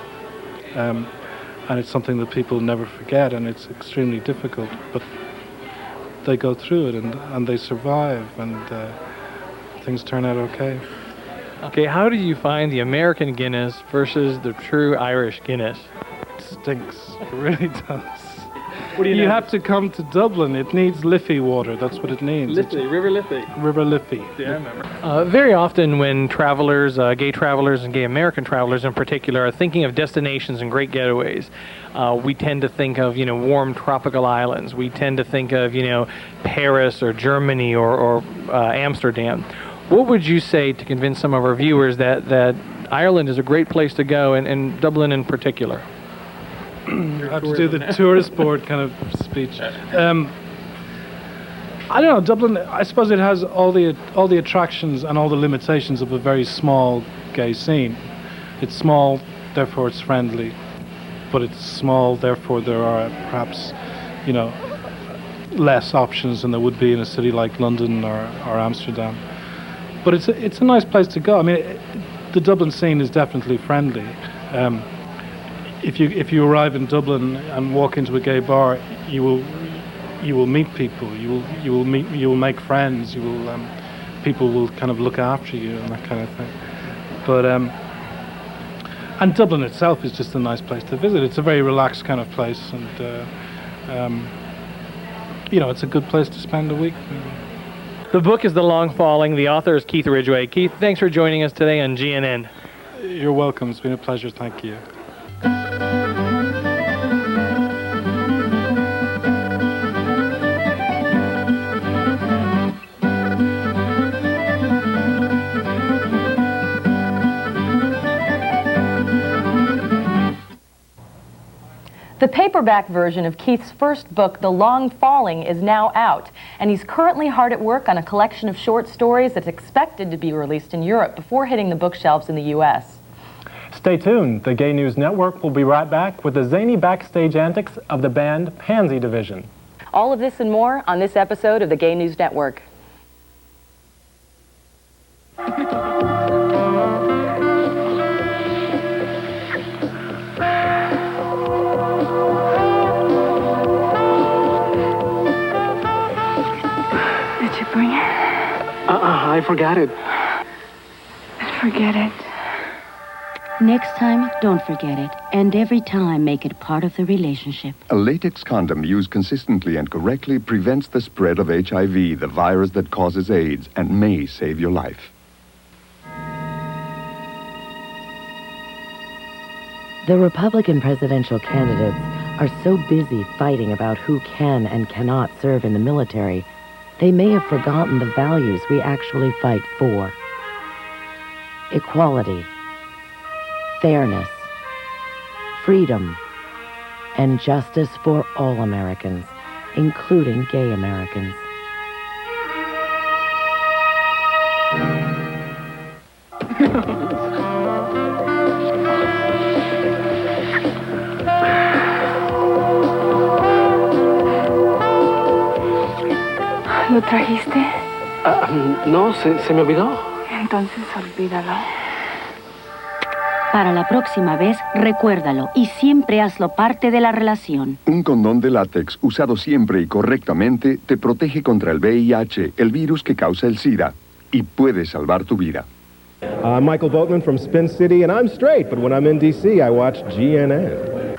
and it's something that people never forget, and it's extremely difficult, but they go through it, and they survive, and things turn out okay. Okay, how do you find the American Guinness versus the true Irish Guinness? It stinks. It really does. You have to come to Dublin. It needs Liffey water. That's what it needs. Liffey, River Liffey. River Liffey. Yeah, I remember. Very often when travelers, gay travelers and gay American travelers in particular, are thinking of destinations and great getaways, we tend to think of, warm tropical islands. We tend to think of, Paris or Germany or Amsterdam. What would you say to convince some of our viewers that Ireland is a great place to go, and Dublin in particular? I have to do the tourist board kind of speech. I don't know, Dublin, I suppose it has all the attractions and all the limitations of a very small gay scene. It's small, therefore it's friendly, but it's small, therefore there are perhaps, less options than there would be in a city like London or Amsterdam. But it's a nice place to go. I mean, the Dublin scene is definitely friendly. If you arrive in Dublin and walk into a gay bar, you will meet people. You will make friends. People will kind of look after you and that kind of thing. But and Dublin itself is just a nice place to visit. It's a very relaxed kind of place, and it's a good place to spend a week. The book is The Long Falling. The author is Keith Ridgway. Keith, thanks for joining us today on GNN. You're welcome. It's been a pleasure. Thank you. The paperback version of Keith's first book, The Long Falling, is now out, and he's currently hard at work on a collection of short stories that's expected to be released in Europe before hitting the bookshelves in the U.S. Stay tuned. The Gay News Network will be right back with the zany backstage antics of the band Pansy Division. All of this and more on this episode of the Gay News Network. Bring it? I forgot it. Forget it. Next time, don't forget it. And every time, make it part of the relationship. A latex condom used consistently and correctly prevents the spread of HIV, the virus that causes AIDS, and may save your life. The Republican presidential candidates are so busy fighting about who can and cannot serve in the military, they may have forgotten the values we actually fight for. Equality, fairness, freedom, and justice for all Americans, including gay Americans. ¿Lo trajiste? No, se me olvidó. Entonces olvídalo. Para la próxima vez, recuérdalo y siempre hazlo parte de la relación. Un condón de látex usado siempre y correctamente te protege contra el VIH, el virus que causa el SIDA, y puede salvar tu vida. I'm Michael Boatman from Spin City, and I'm straight, but when I'm in D.C., I watch GNN.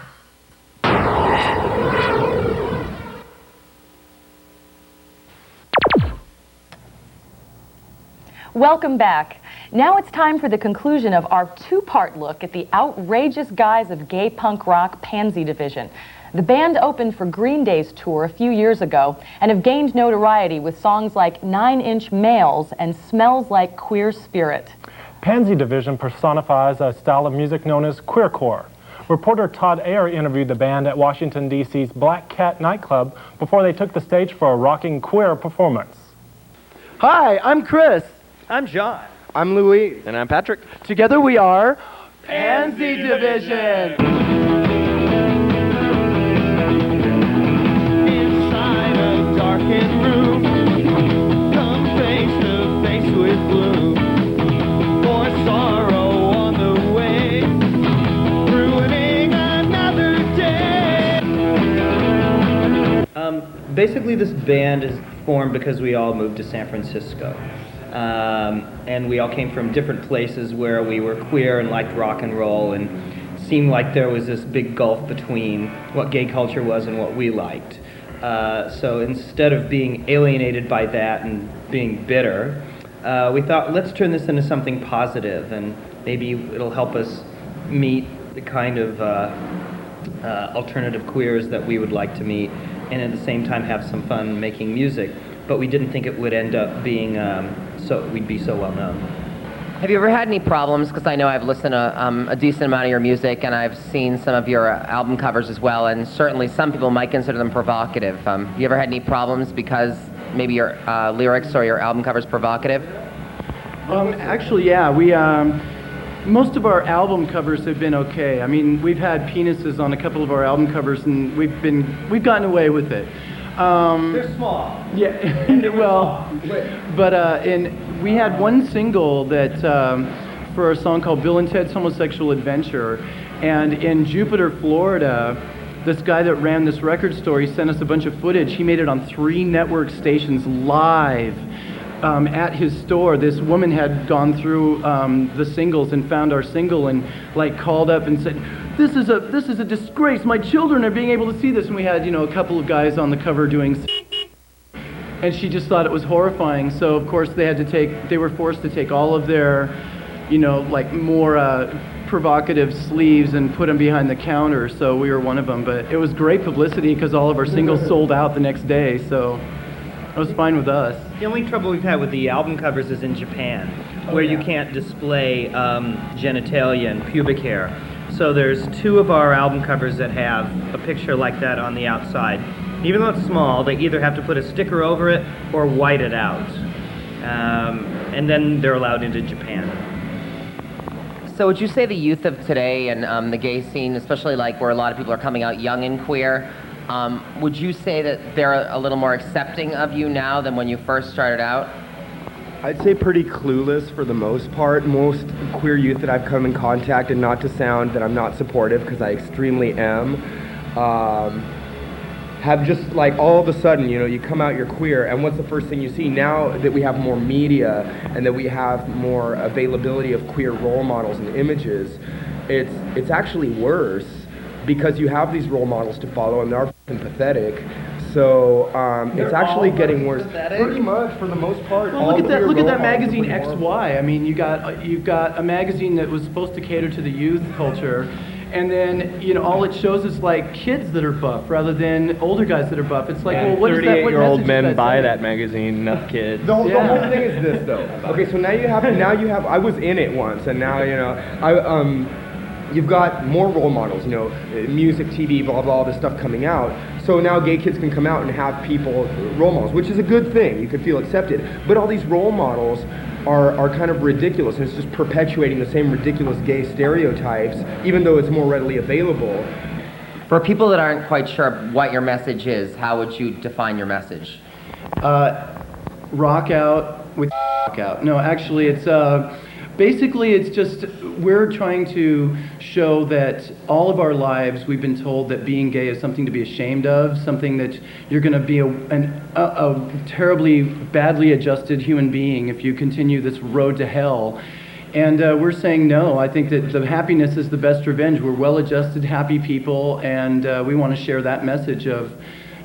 Welcome back. Now it's time for the conclusion of our two-part look at the outrageous guise of gay punk rock Pansy Division. The band opened for Green Day's tour a few years ago and have gained notoriety with songs like 9-Inch Males and Smells Like Queer Spirit. Pansy Division personifies a style of music known as queercore. Reporter Todd Ayer interviewed the band at Washington, D.C.'s Black Cat nightclub before they took the stage for a rocking queer performance. Hi, I'm Chris. I'm John. I'm Louis. And I'm Patrick. Together we are Pansy Division. Inside a darkened room, come face to face with gloom, for sorrow on the way, ruining another day. Basically, this band is formed because we all moved to San Francisco. And we all came from different places where we were queer and liked rock and roll, and seemed like there was this big gulf between what gay culture was and what we liked. So instead of being alienated by that and being bitter, we thought, let's turn this into something positive, and maybe it'll help us meet the kind of alternative queers that we would like to meet, and at the same time have some fun making music. But we didn't think it would end up being we'd be so well known. Have you ever had any problems? Because I know I've listened to a decent amount of your music, and I've seen some of your album covers as well, and certainly some people might consider them provocative. You ever had any problems because maybe your lyrics or your album covers provocative? Actually, yeah. We most of our album covers have been okay. I mean, we've had penises on a couple of our album covers, and we've gotten away with it. They're small. Yeah, well, but we had one single that for a song called Bill and Ted's Homosexual Adventure, and in Jupiter, Florida, this guy that ran this record store, he sent us a bunch of footage. He made it on 3 network stations live at his store. This woman had gone through the singles and found our single and like called up and said, This is a disgrace. My children are being able to see this. And we had, a couple of guys on the cover doing, and she just thought it was horrifying. So of course they were forced to take all of their, like more provocative sleeves and put them behind the counter. So we were one of them. But it was great publicity because all of our singles sold out the next day. So it was fine with us. The only trouble we've had with the album covers is in Japan, where you can't display genitalia and pubic hair. So there's 2 of our album covers that have a picture like that on the outside. Even though it's small, they either have to put a sticker over it or white it out. And then they're allowed into Japan. So would you say the youth of today and the gay scene, especially like where a lot of people are coming out young and queer, would you say that they're a little more accepting of you now than when you first started out? I'd say pretty clueless for the most part. Most queer youth that I've come in contact, and not to sound that I'm not supportive, because I extremely am, have just like all of a sudden, you come out, you're queer, and what's the first thing you see? Now that we have more media and that we have more availability of queer role models and images, it's actually worse, because you have these role models to follow and they're f***ing pathetic. So it's actually getting worse. Pretty much, for the most part. Well, look at that magazine XY. I mean, you've got a magazine that was supposed to cater to the youth culture, and then all it shows is like kids that are buff rather than older guys that are buff. It's like, well, what is that? What 38-year-old men buy say? that magazine, not kids. The whole thing is this, though. Okay, so now you have. I was in it once, and now you've got more role models, music, TV, blah, blah, all this stuff coming out. So now gay kids can come out and have role models, which is a good thing. You can feel accepted. But all these role models are kind of ridiculous, and it's just perpetuating the same ridiculous gay stereotypes, even though it's more readily available. For people that aren't quite sure what your message is, how would you define your message? Rock out with rock out. No, actually, it's basically it's just we're trying to show that all of our lives we've been told that being gay is something to be ashamed of, something that you're going to be a terribly badly adjusted human being if you continue this road to hell. And we're saying no. I think that the happiness is the best revenge. We're well-adjusted, happy people, and we want to share that message of,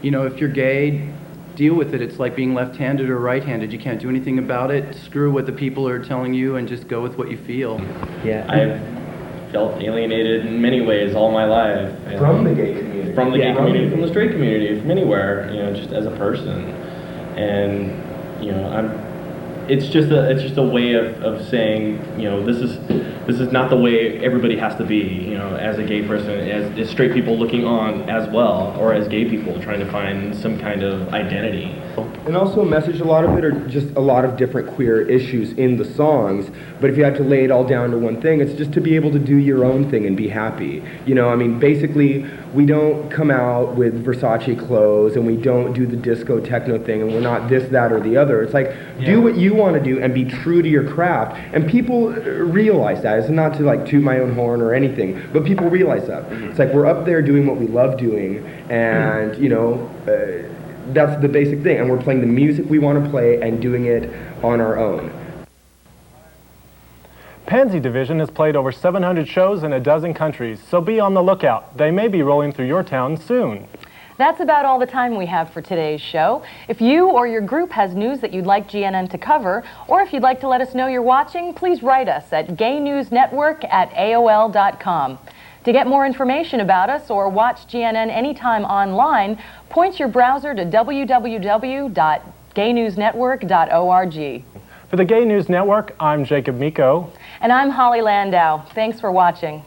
if you're gay, deal with it. It's like being left-handed or right-handed. You can't do anything about it. Screw what the people are telling you and just go with what you feel. Yeah. I've felt alienated in many ways all my life. From the gay community. From the gay community, from the straight community, from anywhere, just as a person. And, it's just a way of saying, this is not the way everybody has to be, as a gay person, as straight people looking on as well, or as gay people trying to find some kind of identity. And also a message, a lot of it are just a lot of different queer issues in the songs, but if you had to lay it all down to one thing, it's just to be able to do your own thing and be happy. Basically, we don't come out with Versace clothes, and we don't do the disco techno thing, and we're not this, that, or the other. It's like, do what you want to do and be true to your craft, and people realize that. It's not to like toot my own horn or anything, but people realize that. It's like we're up there doing what we love doing, and that's the basic thing, and we're playing the music we want to play and doing it on our own. Pansy Division has played over 700 shows in a dozen countries, so be on the lookout. They may be rolling through your town soon. That's about all the time we have for today's show. If you or your group has news that you'd like GNN to cover, or if you'd like to let us know you're watching, please write us at gaynewsnetwork@aol.com. To get more information about us or watch GNN anytime online, point your browser to www.gaynewsnetwork.org. For the Gay News Network, I'm Jacob Miko. And I'm Holly Landau. Thanks for watching.